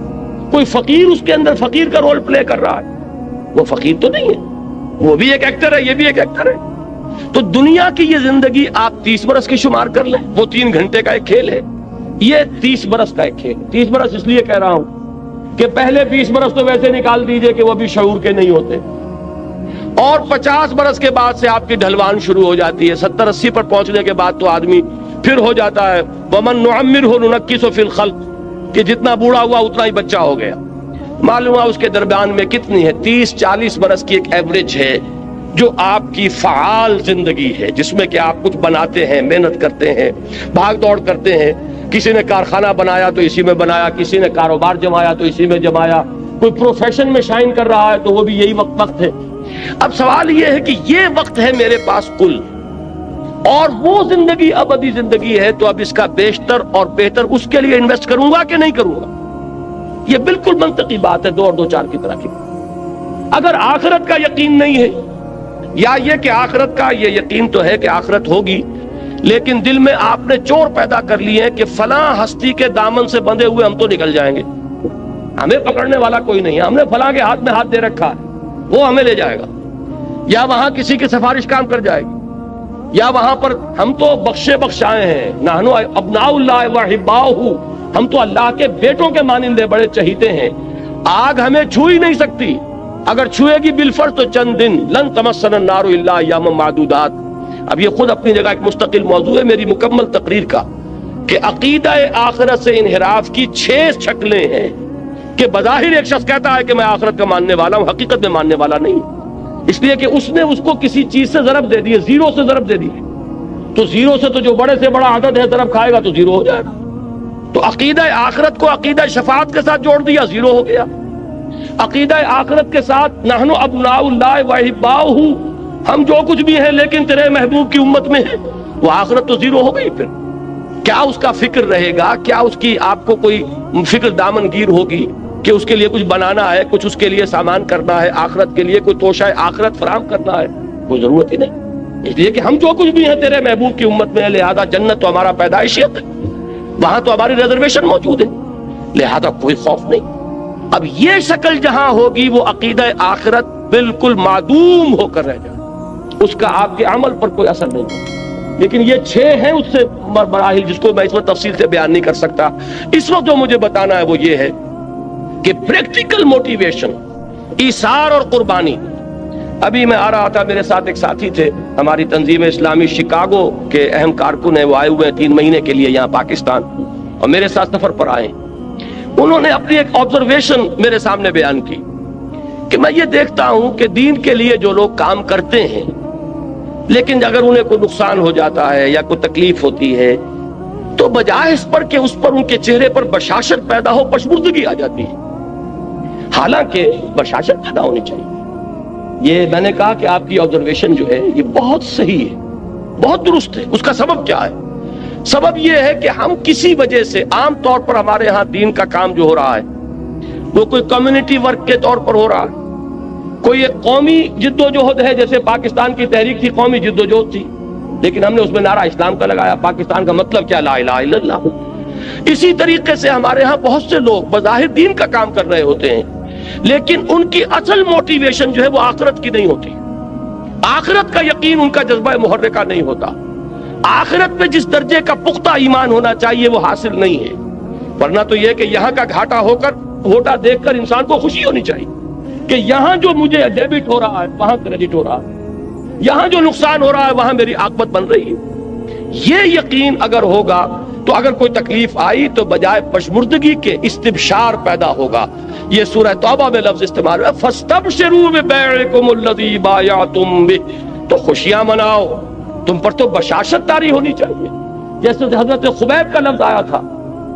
کوئی فقیر اس کے اندر فقیر کا رول پلے کر رہا ہے، وہ فقیر تو نہیں ہے، وہ بھی ایک ایکٹر ہے، یہ بھی ایک ایکٹر ہے۔ تو دنیا کی یہ زندگی آپ 30 برس کی شمار کر لیں، وہ 3 گھنٹے کا ایک کھیل ہے، یہ 30 برس کا ایک کھیل۔ 30 برس اس لیے کہہ رہا ہوں کہ پہلے 20 برس تو ویسے نکال دیجئے کہ وہ بھی شعور کے نہیں ہوتے، اور 50 برس کے بعد سے آپ کی ڈھلوان شروع ہو جاتی ہے، 70-80 پر پہنچنے کے بعد تو آدمی پھر ہو جاتا ہے وَمَن نُعَمِّرْهُ نُنَكِّسُ فِي الْخَلْقِ، کہ جتنا بوڑھا ہوا اتنا ہی بچہ ہو گیا۔ معلوم ہے اس کے درمیان میں کتنی ہے، 30-40 برس کی ایک ایوریج ہے جو آپ کی فعال زندگی ہے، جس میں کہ آپ کچھ بناتے ہیں، محنت کرتے ہیں، بھاگ دوڑ کرتے ہیں. کسی نے کارخانہ بنایا تو اسی میں بنایا، کسی نے کاروبار جمایا تو اسی میں جمایا، کوئی پروفیشن میں شائن کر رہا ہے تو وہ بھی یہی وقت ہے. اب سوال یہ ہے کہ یہ وقت ہے میرے پاس کل، اور وہ زندگی ابدی زندگی ہے، تو اب اس کا بیشتر اور بہتر اس کے لیے انویسٹ کروں گا کہ نہیں کروں گا؟ یہ بالکل منطقی بات ہے، 2 اور 2 4 کی طرح کی. اگر آخرت کا یقین نہیں ہے، یا یہ کہ آخرت کا یہ یقین تو ہے کہ آخرت ہوگی، لیکن دل میں آپ نے چور پیدا کر لی ہے کہ فلاں ہستی کے دامن سے بندھے ہوئے ہم تو نکل جائیں گے، ہمیں پکڑنے والا کوئی نہیں ہے، ہم نے فلاں کے ہاتھ میں ہاتھ دے رکھا ہے، وہ ہمیں لے جائے گا، یا وہاں کسی کی سفارش کام کر جائے گی، یا وہاں پر ہم تو بخشے بخشائے ہیں، نحنو ابناء اللہ وحباؤہ، ہم تو اللہ کے بیٹوں کے مانندے بڑے چہیتے ہیں، آگ ہمیں چھو ہی نہیں سکتی، اگر چھوئے گی بالفرض تو چند دن، لن تمسنا النار الا ایاما معدودات. اب یہ خود اپنی جگہ ایک مستقل موضوع ہے میری مکمل تقریر کا، کہ عقیدہ آخرت سے انحراف کی 6 شکلیں ہیں، کہ بظاہر ایک شخص کہتا ہے کہ میں آخرت کا ماننے والا ہوں، حقیقت میں ماننے والا نہیں، اس لیے کہ اس نے اس کو کسی چیز سے ضرب دے دی ہے، 0 سے ضرب دے دی ہے، تو 0 سے تو جو بڑے سے بڑا عدد ہے ضرب کھائے گا تو 0 ہو جائے گا. تو عقیدہ آخرت کو عقیدہ شفاعت کے ساتھ جوڑ دیا، 0 ہو گیا. عقیدہ آخرت کے ساتھ نحنو ابناء اللہ وحباؤہ، ہم جو کچھ بھی ہیں لیکن تیرے محبوب کی امت میں ہیں، وہ آخرت تو 0 ہو گئی. پھر کیا اس کا فکر رہے گا؟ کیا اس کی آپ کو کوئی فکر دامن گیر ہوگی کہ اس کے لیے کچھ بنانا ہے، کچھ اس کے لیے سامان کرنا ہے، آخرت کے لیے کوئی توشہ آخرت فراہم کرنا ہے؟ کوئی ضرورت ہی نہیں، اس لیے کہ ہم جو کچھ بھی ہیں تیرے محبوب کی امت میں ہیں، لہذا جنت تو ہمارا پیدائشیت ہے، وہاں تو ہماری ریزرویشن موجود ہے، لہذا کوئی خوف نہیں. اب یہ شکل جہاں ہوگی وہ عقیدہ آخرت بالکل معدوم ہو کر رہ جائے، اس کا آپ کے عمل پر کوئی اثر نہیں ہوگا. لیکن یہ 6 ہیں اس سے مراحل، جس کو میں اس وقت تفصیل سے بیان نہیں کر سکتا. اس وقت جو مجھے بتانا ہے وہ یہ ہے کہ پریکٹیکل موٹیویشن، ایثار اور قربانی. ابھی میں آ رہا تھا، میرے ساتھ ایک ساتھی تھے، ہماری تنظیم اسلامی شکاگو کے اہم کارکن ہیں، وہ آئے ہوئے ہیں 3 مہینے کے لیے یہاں پاکستان، اور میرے ساتھ سفر پر آئے. انہوں نے اپنی ایک آبزرویشن میرے سامنے بیان کی کہ میں یہ دیکھتا ہوں کہ دین کے لیے جو لوگ کام کرتے ہیں، لیکن اگر انہیں کوئی نقصان ہو جاتا ہے یا کوئی تکلیف ہوتی ہے تو بجائے اس پر کہ اس پر ان کے چہرے پر بشاشت پیدا ہو، پشمردگی آ جاتی ہے. حالانکہ بشاشت پیدا ہونی چاہیے. یہ میں نے کہا کہ آپ کی آبزرویشن جو ہے یہ بہت صحیح ہے، بہت درست ہے. اس کا سبب کیا ہے؟ سبب یہ ہے کہ ہم کسی وجہ سے، عام طور پر ہمارے ہاں دین کا کام جو ہو رہا ہے وہ کوئی کمیونٹی ورک کے طور پر ہو رہا ہے، کوئی ایک قومی جد و جہد ہے، جیسے پاکستان کی تحریک تھی، قومی جد و جہد تھی، لیکن ہم نے اس میں نعرہ اسلام کا لگایا. پاکستان کا مطلب کیا؟ لا الہ الا اللہ. اسی طریقے سے ہمارے ہاں بہت سے لوگ بظاہر دین کا کام کر رہے ہوتے ہیں، لیکن ان کی اصل موٹیویشن جو ہے وہ آخرت کی نہیں ہوتی، آخرت کا یقین ان کا جذبہ محرکہ نہیں ہوتا، آخرت پہ جس درجے کا پختہ ایمان ہونا چاہیے وہ حاصل نہیں ہے. ورنہ تو یہ کہ یہاں کا گھاٹا ہو کر، گھوٹا دیکھ کر انسان کو خوشی ہونی چاہیے کہ یہاں جو مجھے ڈیبٹ ہو رہا ہے وہاں کریڈٹ ہو رہا ہے، یہاں جو نقصان ہو رہا ہے وہاں میری عاقبت بن رہی ہے. یہ یقین اگر ہوگا تو اگر کوئی تکلیف آئی تو بجائے پشمردگی کے استبشار پیدا ہوگا. یہ سورہ توبہ میں لفظ استعمال ہے، فَاسْتَبْشِرُوا بِبَيْعِكُمُ الَّذِي بَایَعْتُم بِهِ، تو خوشیاں مناؤ، تم پر تو بشاشت طاری ہونی چاہیے. جیسے حضرت خبیب کا لفظ آیا تھا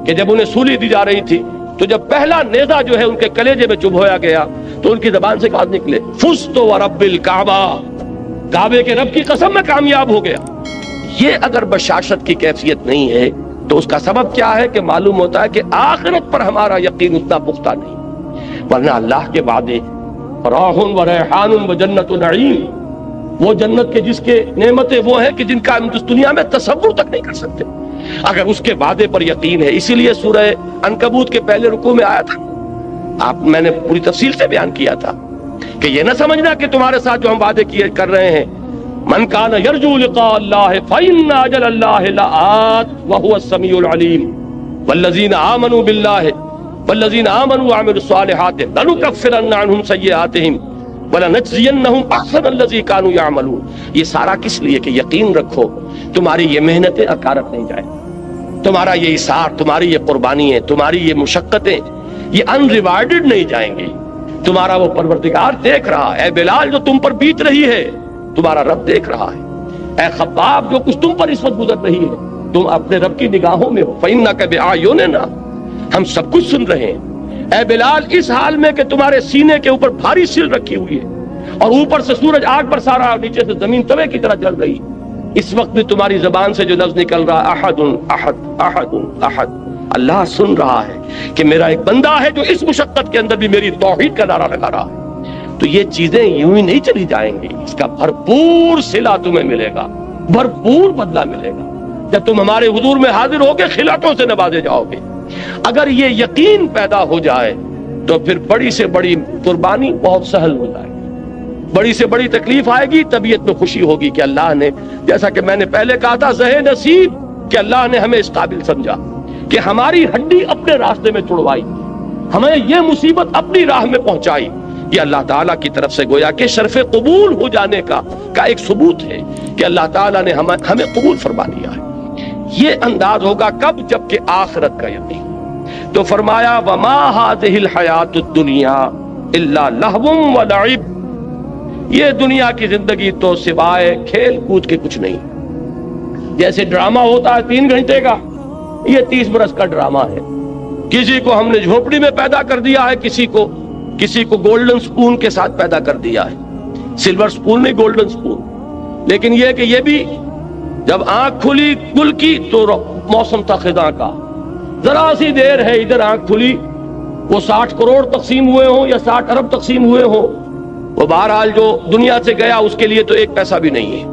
کہ جب انہیں سولی دی جا رہی تھی تو جب پہلا نیزہ جو ہے ان کے کلیجے میں چبھویا گیا تو ان کی زبان سے بات نکلے، فزت ورب الکعبہ، کعبے کے رب کی قسم میں کامیاب ہو گیا. یہ اگر بشاشت کی کیفیت نہیں ہے تو اس کا سبب کیا ہے کہ معلوم ہوتا ہے کہ آخرت پر ہمارا یقین اتنا پختہ نہیں. ورنہ اللہ کے وعدے راح و ریحان و جنت و نعیم، وہ جنت کے جس کے نعمتیں وہ ہیں کہ جن کا ہم اس دنیا میں تصور تک نہیں کر سکتے، اگر اس کے وعدے پر یقین ہے. اسی لیے سورہ عنکبوت کے پہلے رکوع میں آیا تھا، میں نے پوری تفصیل سے بیان کیا تھا کہ یہ نہ سمجھنا کہ تمہارے ساتھ جو ہم وعدے کر رہے ہیں، من کان یرجو لقاء اللہ فإن اجل اللہ لآت وهو السمیع العلیم والذین آمنوا باللہ والذین آمنوا وعملوا الصالحات لنکفرن عنہم سیئاتہم وَلَنَجْزِيَنَّهُمْ أَحْسَنَ الَّذِي كَانُوا يَعْمَلُونَ. یہ سارا کس لیے کہ یقین رکھو تمہاری یہ محنتیں اکارت نہیں جائیں، تمہارا یہ اثار، تمہاری یہ قربانیاں، تمہاری یہ مشقتیں یہ ان ریوارڈڈ نہیں جائیں گی. تمہارا وہ پروردگار دیکھ رہا ہے. اے بلال، جو تم پر بیت رہی ہے تمہارا رب دیکھ رہا ہے۔ اے خباب، جو کچھ تم پر اس وقت گزر رہی ہے تم اپنے رب کی نگاہوں میں ہو۔ فَإِنَّكَ بِأَعْيُنِنَا، ہم سب کچھ سن رہے ہیں۔ اے بلال، اس حال میں کہ تمہارے سینے کے اوپر بھاری سل رکھی ہوئی ہے اور اوپر سے سورج آگ برسا رہا اور نیچے سے زمین توے کی طرح جل رہی، اس وقت بھی تمہاری زبان سے جو لفظ نکل رہا احد احد احد احد، اللہ سن رہا ہے کہ میرا ایک بندہ ہے جو اس مشقت کے اندر بھی میری توحید کا نعرہ لگا رہا ہے۔ تو یہ چیزیں یوں ہی نہیں چلی جائیں گی، اس کا بھرپور صلہ تمہیں ملے گا، بھرپور بدلہ ملے گا۔ جب تم ہمارے حضور میں حاضر ہوگے خلعتوں سے نوازے جاؤ گے۔ اگر یہ یقین پیدا ہو جائے تو پھر بڑی سے بڑی قربانی بہت سہل ہو جائے گی، بڑی سے بڑی تکلیف آئے گی، طبیعت میں خوشی ہوگی کہ اللہ نے، جیسا کہ میں نے پہلے کہا تھا، زہ نصیب کہ اللہ نے ہمیں اس قابل سمجھا کہ ہماری ہڈی اپنے راستے میں چھڑوائی، ہمیں یہ مصیبت اپنی راہ میں پہنچائی۔ یہ اللہ تعالیٰ کی طرف سے گویا کہ شرف قبول ہو جانے کا ایک ثبوت ہے کہ اللہ تعالیٰ نے ہمیں قبول فرما لیا ہے۔ یہ انداز ہوگا کب؟ جب کہ آخرت کا یقین۔ تو فرمایا وما هذه الحیات الدنیا الا لہو ولعب، یہ دنیا کی زندگی تو سوائے کھیل کود کے کچھ نہیں۔ جیسے ڈرامہ ہوتا ہے 3 گھنٹے کا، یہ 30 برس کا ڈرامہ ہے۔ کسی کو ہم نے جھوپڑی میں پیدا کر دیا ہے، کسی کو گولڈن سپون کے ساتھ پیدا کر دیا ہے، سلور سپون نہیں، گولڈن سپون۔ لیکن یہ کہ یہ بھی جب آنکھ کھلی گل کی تو موسم تھا خزاں کا، ذرا سی دیر ہے ادھر آنکھ کھلی، وہ 60 کروڑ تقسیم ہوئے ہوں یا 60 ارب تقسیم ہوئے ہوں، وہ بہرحال جو دنیا سے گیا اس کے لیے تو 1 پیسہ بھی نہیں ہے۔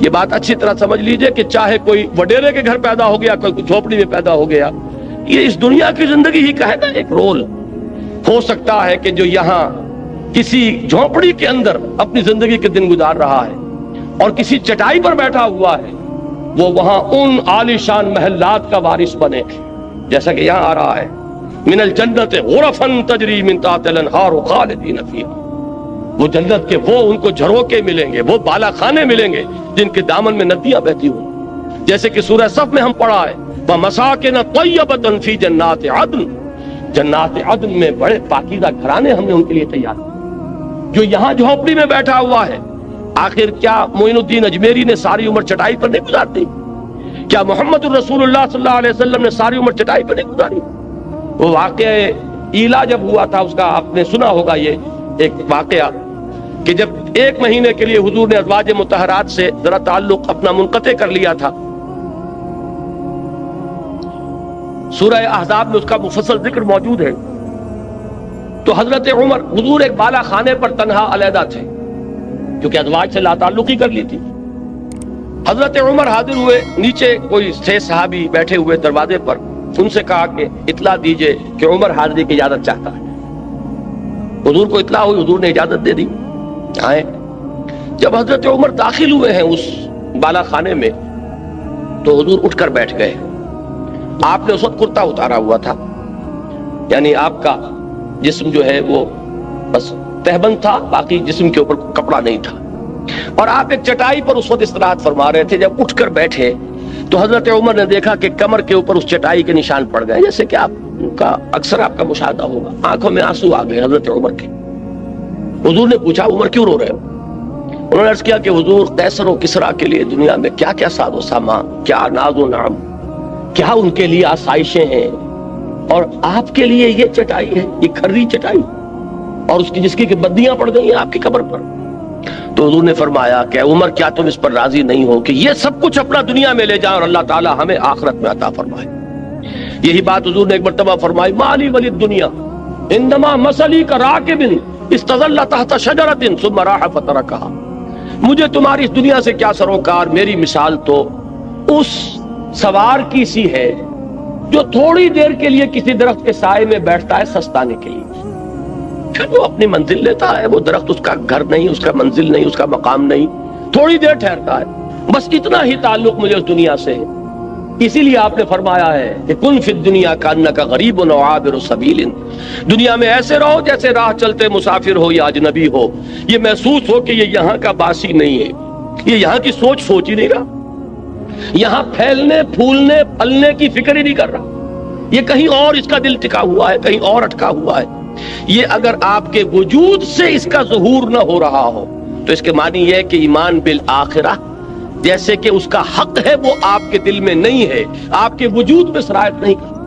یہ بات اچھی طرح سمجھ لیجئے کہ چاہے کوئی وڈیرے کے گھر پیدا ہو گیا، کوئی جھوپڑی میں پیدا ہو گیا، یہ اس دنیا کی زندگی ہی کا ہے نا ایک رول۔ ہو سکتا ہے کہ جو یہاں کسی جھوپڑی کے اندر اپنی زندگی کے دن گزار رہا ہے اور کسی چٹائی پر بیٹھا ہوا ہے، وہ وہاں ان عالی شان محلات کا وارث بنے، جیسا کہ یہاں آ رہا ہے من الجنت غرفا تجری من تحتها الانہار خالدین فیہا، وہ جنت کے وہ ان کو جھروکے ملیں گے، وہ بالا خانے ملیں گے جن کے دامن میں ندیاں بہتی ہوں، جیسے کہ سورہ صف میں ہم پڑھا ہے وَمَسَاكِنَ طَيِّبَةً فِي جَنَّاتِ عَدْنٍ، جنات عدن میں بڑے پاکیزہ گھرانے ہم نے ان کے لیے تیار کیے۔ جو یہاں جھوپڑی میں بیٹھا ہوا ہے، آخر کیا معین الدین اجمیری نے ساری عمر چٹائی پر نہیں گزارتی؟ کیا محمد الرسول اللہ صلی اللہ علیہ وسلم نے ساری عمر چٹائی پر نہیں گزاری؟ وہ واقعہ ایلا جب ہوا تھا، اس کا آپ نے سنا ہوگا، یہ ایک واقعہ کہ جب 1 مہینے کے لیے حضور نے ازواج مطہرات سے ذرا تعلق اپنا منقطع کر لیا تھا، سورہ احزاب میں اس کا مفصل ذکر موجود ہے۔ تو حضرت عمر، حضور ایک بالا خانے پر تنہا علیحدہ تھے کیونکہ ازواج سے لا تعلقی کر لی تھی۔ حضرت عمر حاضر ہوئے، نیچے کوئی 6 صحابی بیٹھے ہوئے دروازے پر، ان سے کہا کہ اطلاع دیجئے کہ عمر حاضری کی اجازت چاہتا ہے۔ حضور کو اطلاع ہوئی، حضور نے اجازت دے دی، آئے۔ جب حضرت عمر داخل ہوئے ہیں اس بالا خانے میں تو حضور اٹھ کر بیٹھ گئے۔ آپ نے اس وقت کرتا اتارا ہوا تھا، یعنی آپ کا جسم جو ہے وہ بس تہبند تھا، باقی جسم کے اوپر کپڑا نہیں تھا، اور آپ ایک چٹائی پر اس وقت استراحت فرما رہے تھے۔ جب اٹھ کر بیٹھے تو حضرت عمر نے دیکھا کہ کمر کے اوپر اس چٹائی کے نشان پڑ گئے، جیسے کہ آپ کا اکثر آپ کا مشاہدہ ہوگا، آنکھوں میں آنسو آ گئے حضرت عمر کے۔ حضور نے پوچھا عمر کیوں رو رہے ہو؟ انہوں نے عرض کیا کہ حضور قیصر و کسریٰ کے لیے دنیا میں کیا کیا ساز و سامان، کیا ناز و نعم، کیا ان کے لیے آسائشیں ہیں، اور آپ کے لیے یہ چٹائی ہے، یہ کھری چٹائی، اور اس کی جس کی کہ بدیاں پڑ گئی ہیں آپ کی قبر پر۔ تو حضور نے فرمایا کہ عمر کیا تم اس پر راضی نہیں ہو کہ یہ سب کچھ اپنا دنیا میں لے جائیں اور اللہ تعالی ہمیں آخرت میں عطا فرمائے؟ یہی بات حضور نے ایک مرتبہ فرمائی مالی ولی الدنیا انما مثلی کراکب استظل تحت شجرۃ ثم راح فترکها، مجھے تمہاری اس دنیا سے کیا سروکار، میری مثال تو اس سوار کی سی ہے جو تھوڑی دیر کے لیے کسی درخت کے سائے میں بیٹھتا ہے سستانے کے لیے، پھر وہ اپنی منزل لیتا ہے۔ وہ درخت اس کا گھر نہیں، اس کا منزل نہیں، اس کا مقام نہیں، تھوڑی دیر ٹھہرتا ہے، بس اتنا ہی تعلق مجھے اس دنیا سے ہے۔ اسی لیے آپ نے فرمایا ہے کہ کن فی الدنیا کانک غریب و عابر سبیل، دنیا میں ایسے رہو جیسے راہ چلتے مسافر ہو یا اجنبی ہو، یہ محسوس ہو کہ یہ یہاں کا باسی نہیں ہے، یہ یہاں کی سوچ ہی نہیں رہا، یہاں پھیلنے پھولنے پلنے کی فکر ہی نہیں کر رہا، یہ کہیں اور اس کا دل ٹکا ہوا ہے، کہیں اور اٹکا ہوا ہے۔ یہ اگر آپ کے وجود سے اس کا ظہور نہ ہو رہا ہو تو اس کے معنی یہ ہے کہ ایمان بالآخرہ جیسے کہ اس کا حق ہے وہ آپ کے دل میں نہیں ہے، آپ کے وجود میں سرایت نہیں کرتا۔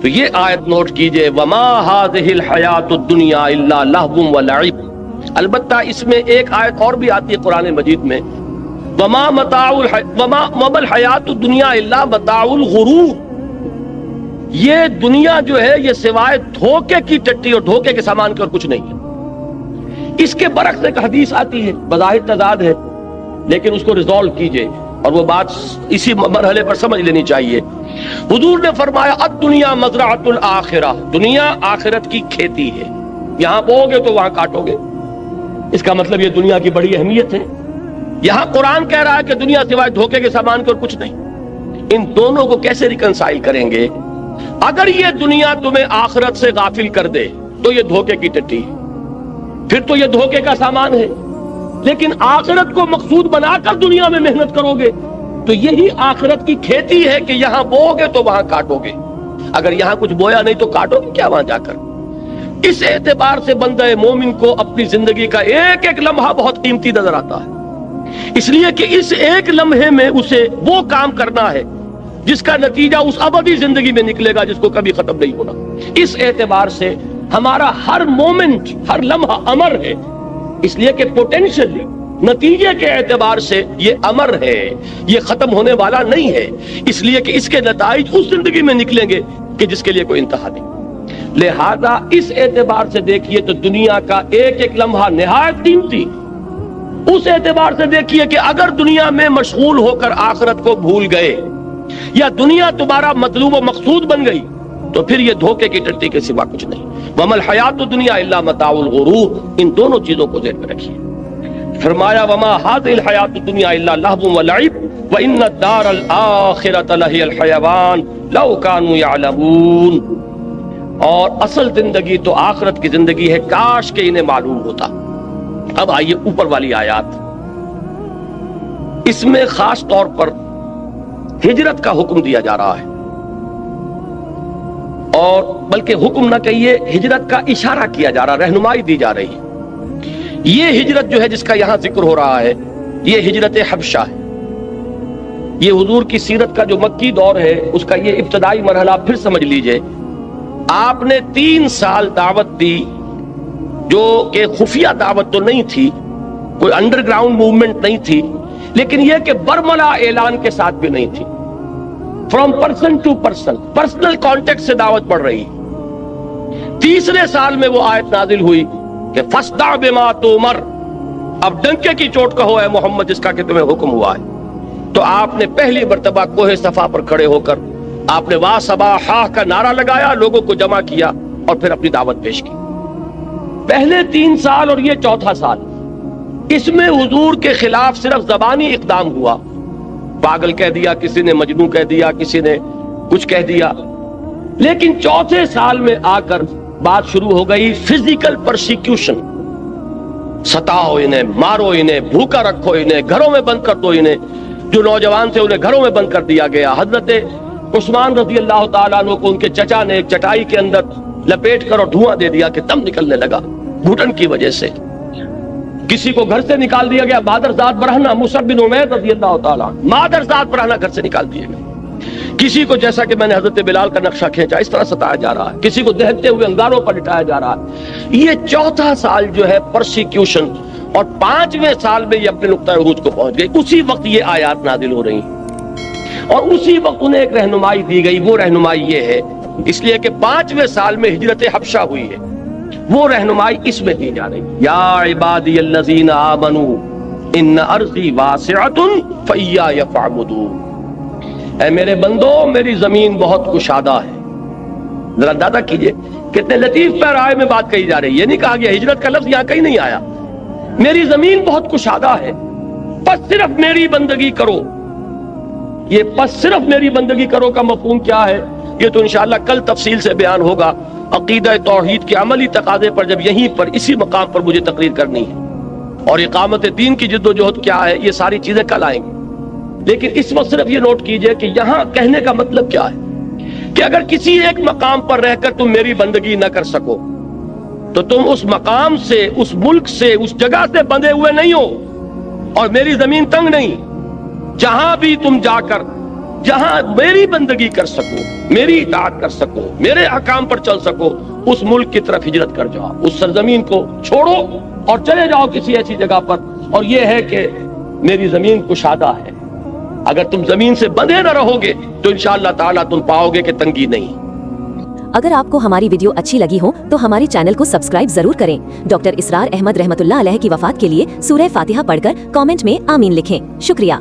تو یہ آیت نوٹ کیجئے، وما هذه الحیات الدنیا الا لہو ولعب۔ البتہ اس میں ایک آیت اور بھی آتی ہے قرآن مجید میں، وما الحیات الدنیا الا متاع الغرور۔ یہ دنیا جو ہے یہ سوائے دھوکے کی ٹٹی اور دھوکے کے سامان کے اور کچھ نہیں ہے۔ اس کے برعکس ایک حدیث آتی ہے، بظاہر تضاد ہے لیکن اس کو ریزالو کیجئے اور وہ بات اسی مرحلے پر سمجھ لینی چاہیے۔ حضور نے فرمایا الدنیا مزرعۃ الآخرہ، دنیا آخرت کی کھیتی ہے، یہاں بو گے تو وہاں کاٹو گے۔ اس کا مطلب یہ دنیا کی بڑی اہمیت ہے۔ یہاں قرآن کہہ رہا ہے کہ دنیا سوائے دھوکے کے سامان کے اور کچھ نہیں۔ ان دونوں کو کیسے ریکنسائل کریں گے؟ اگر یہ دنیا تمہیں آخرت سے غافل کر دے تو یہ دھوکے کی ٹٹی ہے، پھر تو یہ دھوکے کا سامان ہے۔ لیکن آخرت کو مقصود بنا کر دنیا میں محنت کرو گے تو یہی آخرت کی کھیتی ہے کہ یہاں بو گے تو وہاں کاٹو گے۔ اگر یہاں کچھ بویا نہیں تو کاٹو گے کیا وہاں جا کر؟ اس اعتبار سے بندہ مومن کو اپنی زندگی کا ایک ایک لمحہ بہت قیمتی نظر آتا ہے، اس لیے کہ اس ایک لمحے میں اسے وہ کام کرنا ہے جس کا نتیجہ اس ابدی زندگی میں نکلے گا، جس کو کبھی ختم نہیں ہونا۔ اس اعتبار سے ہمارا ہر مومنٹ، ہر لمحہ امر ہے، اس لیے کہ پوٹینشلی نتیجے کے اعتبار سے یہ امر ہے، یہ ختم ہونے والا نہیں ہے، اس لیے کہ اس کے نتائج اس زندگی میں نکلیں گے کہ جس کے لیے کوئی انتہا نہیں۔ لہذا اس اعتبار سے دیکھیے تو دنیا کا ایک ایک لمحہ نہایت قیمتی۔ اس اعتبار سے دیکھیے کہ اگر دنیا میں مشغول ہو کر آخرت کو بھول گئے یا دنیا تمہارا مطلوب و مقصود بن گئی تو پھر یہ دھوکے کی ٹٹی کے سوا کچھ نہیں۔ وَمَا الْحَيَاةُ الدُّنْيَا إِلَّا مَتَاعُ الْغُرُورِ، ان دونوں چیزوں کو ذہن میں رکھیے۔ فرمایا وَمَا هَذِهِ الْحَيَاةُ الدُّنْيَا إِلَّا لَهْوٌ وَلَعِبٌ وَإِنَّ الدَّارَ الْآخِرَةَ لَهِيَ الْحَيَوَانُ لَوْ كَانُوا يَعْلَمُونَ، اور اصل زندگی تو آخرت کی زندگی ہے، کاش کہ انہیں معلوم ہوتا۔ اب آئیے اوپر والی آیات، اس میں خاص طور پر ہجرت کا حکم دیا جا رہا ہے، اور بلکہ حکم نہ کہیے ہجرت کا اشارہ کیا جا رہا، رہنمائی دی جا رہی ہے۔ یہ ہجرت جو ہے جس کا یہاں ذکر ہو رہا ہے یہ ہجرت حبشہ ہے۔ یہ حضور کی سیرت کا جو مکی دور ہے اس کا یہ ابتدائی مرحلہ پھر سمجھ لیجئے۔ آپ نے 3 سال دعوت دی، جو کہ خفیہ دعوت تو نہیں تھی، کوئی انڈر گراؤنڈ موومنٹ نہیں تھی، لیکن یہ کہ برملا اعلان کے ساتھ بھی نہیں تھی، from person to person, personal contact سے دعوت پڑھ رہی۔ تیسرے سال میں وہ آیت نازل ہوئی کہ فَاصْدَعْ بِمَا تُؤْمَرْ، اب ڈنکے کی چوٹ کہو اے محمد جس کا کہ تمہیں حکم ہوا ہے۔ تو آپ نے پہلی مرتبہ کوہ صفا پر کھڑے ہو کر آپ نے وا صباحا کا نعرہ لگایا، لوگوں کو جمع کیا اور پھر اپنی دعوت پیش کی۔ پہلے 3 سال اور یہ 4تھا سال، اس میں حضور کے خلاف صرف زبانی اقدام ہوا، پاگل کہہ دیا، کسی نے مجنون کہہ دیا، کسی نے کچھ کہہ دیا، لیکن 4تھے سال میں آ کر بات شروع ہو گئی فزیکل پرسیکیوشن، ستاؤ انہیں، مارو انہیں، بھوکا رکھو انہیں، گھروں میں بند کر دو انہیں۔ جو نوجوان تھے انہیں گھروں میں بند کر دیا گیا۔ حضرت عثمان رضی اللہ تعالیٰ عنہ کو ان کے چچا نے ایک چٹائی کے اندر لپیٹ کر اور دھواں دے دیا کہ دم نکلنے لگا گھٹن کی وجہ سے۔ کسی کو گھر سے نکال دیا گیا، مادرزاد برہنہ مصعب بن عمیر رضی اللہ تعالیٰ عنہ، مادرزاد برہنہ گھر سے نکال دیے گئے۔ کسی کو جیسا کہ میں نے حضرت بلال کا نقشہ کھینچا اس طرح ستایا جا رہا ہے، کسی کو دہتے ہوئے انگاروں پر لٹایا جا رہا ہے۔ یہ 4تھا سال جو ہے پرسیکیوشن، اور 5ویں سال میں یہ اپنے نقطہ عروج کو پہنچ گئی۔ اسی وقت یہ آیات نازل ہو رہی ہیں اور اسی وقت انہیں ایک رہنمائی دی گئی۔ وہ رہنمائی یہ ہے، اس لیے کہ 5ویں سال میں ہجرت حبشہ ہوئی ہے، وہ رہنمائی اس میں دی جا رہی ہے۔ یا عبادی الذین آمنوا ان ارضی واسعۃ فایای فاعبدون، اے میرے بندو میری زمین بہت کشادہ ہے۔ ذرا اندازہ کیجئے کتنے لطیف پیرائے میں بات کہی جا رہی ہے۔ یہ نہیں کہا گیا، ہجرت کا لفظ یہاں کہیں نہیں آیا، میری زمین بہت کشادہ ہے، بس صرف میری بندگی کرو۔ یہ بس صرف میری بندگی کرو کا مفہوم کیا ہے یہ تو انشاءاللہ کل تفصیل سے بیان ہوگا۔ عقیدہ توحید کے عملی تقاضے پر جب یہیں پر اسی مقام پر مجھے تقریر کرنی ہے، اور اقامت دین کی جد و جہد کیا ہے یہ ساری چیزیں کل آئیں گی، لیکن اس وقت صرف یہ نوٹ کیجئے کہ یہاں کہنے کا مطلب کیا ہے کہ اگر کسی ایک مقام پر رہ کر تم میری بندگی نہ کر سکو تو تم اس مقام سے، اس ملک سے، اس جگہ سے بندھے ہوئے نہیں ہو، اور میری زمین تنگ نہیں. جہاں بھی تم جا کر جہاں میری بندگی کر سکو، میری اطاعت کر سکو، میرے احکام پر چل سکو، اس ملک کی طرف ہجرت کر جاؤ. اس سرزمین کو چھوڑو اور چلے جاؤ کسی ایسی جگہ پر. اور یہ ہے کہ میری زمین کشادہ ہے. اگر تم زمین سے بندھے نہ رہو گے تو انشاءاللہ تعالیٰ تم پاؤ گے کہ تنگی نہیں. اگر آپ کو ہماری ویڈیو اچھی لگی ہو تو ہمارے چینل کو سبسکرائب ضرور کریں. ڈاکٹر اسرار احمد رحمۃ اللہ علیہ کی وفات کے لیے سورہ فاتحہ پڑھ کر کامنٹ میں آمین لکھیں. شکریہ.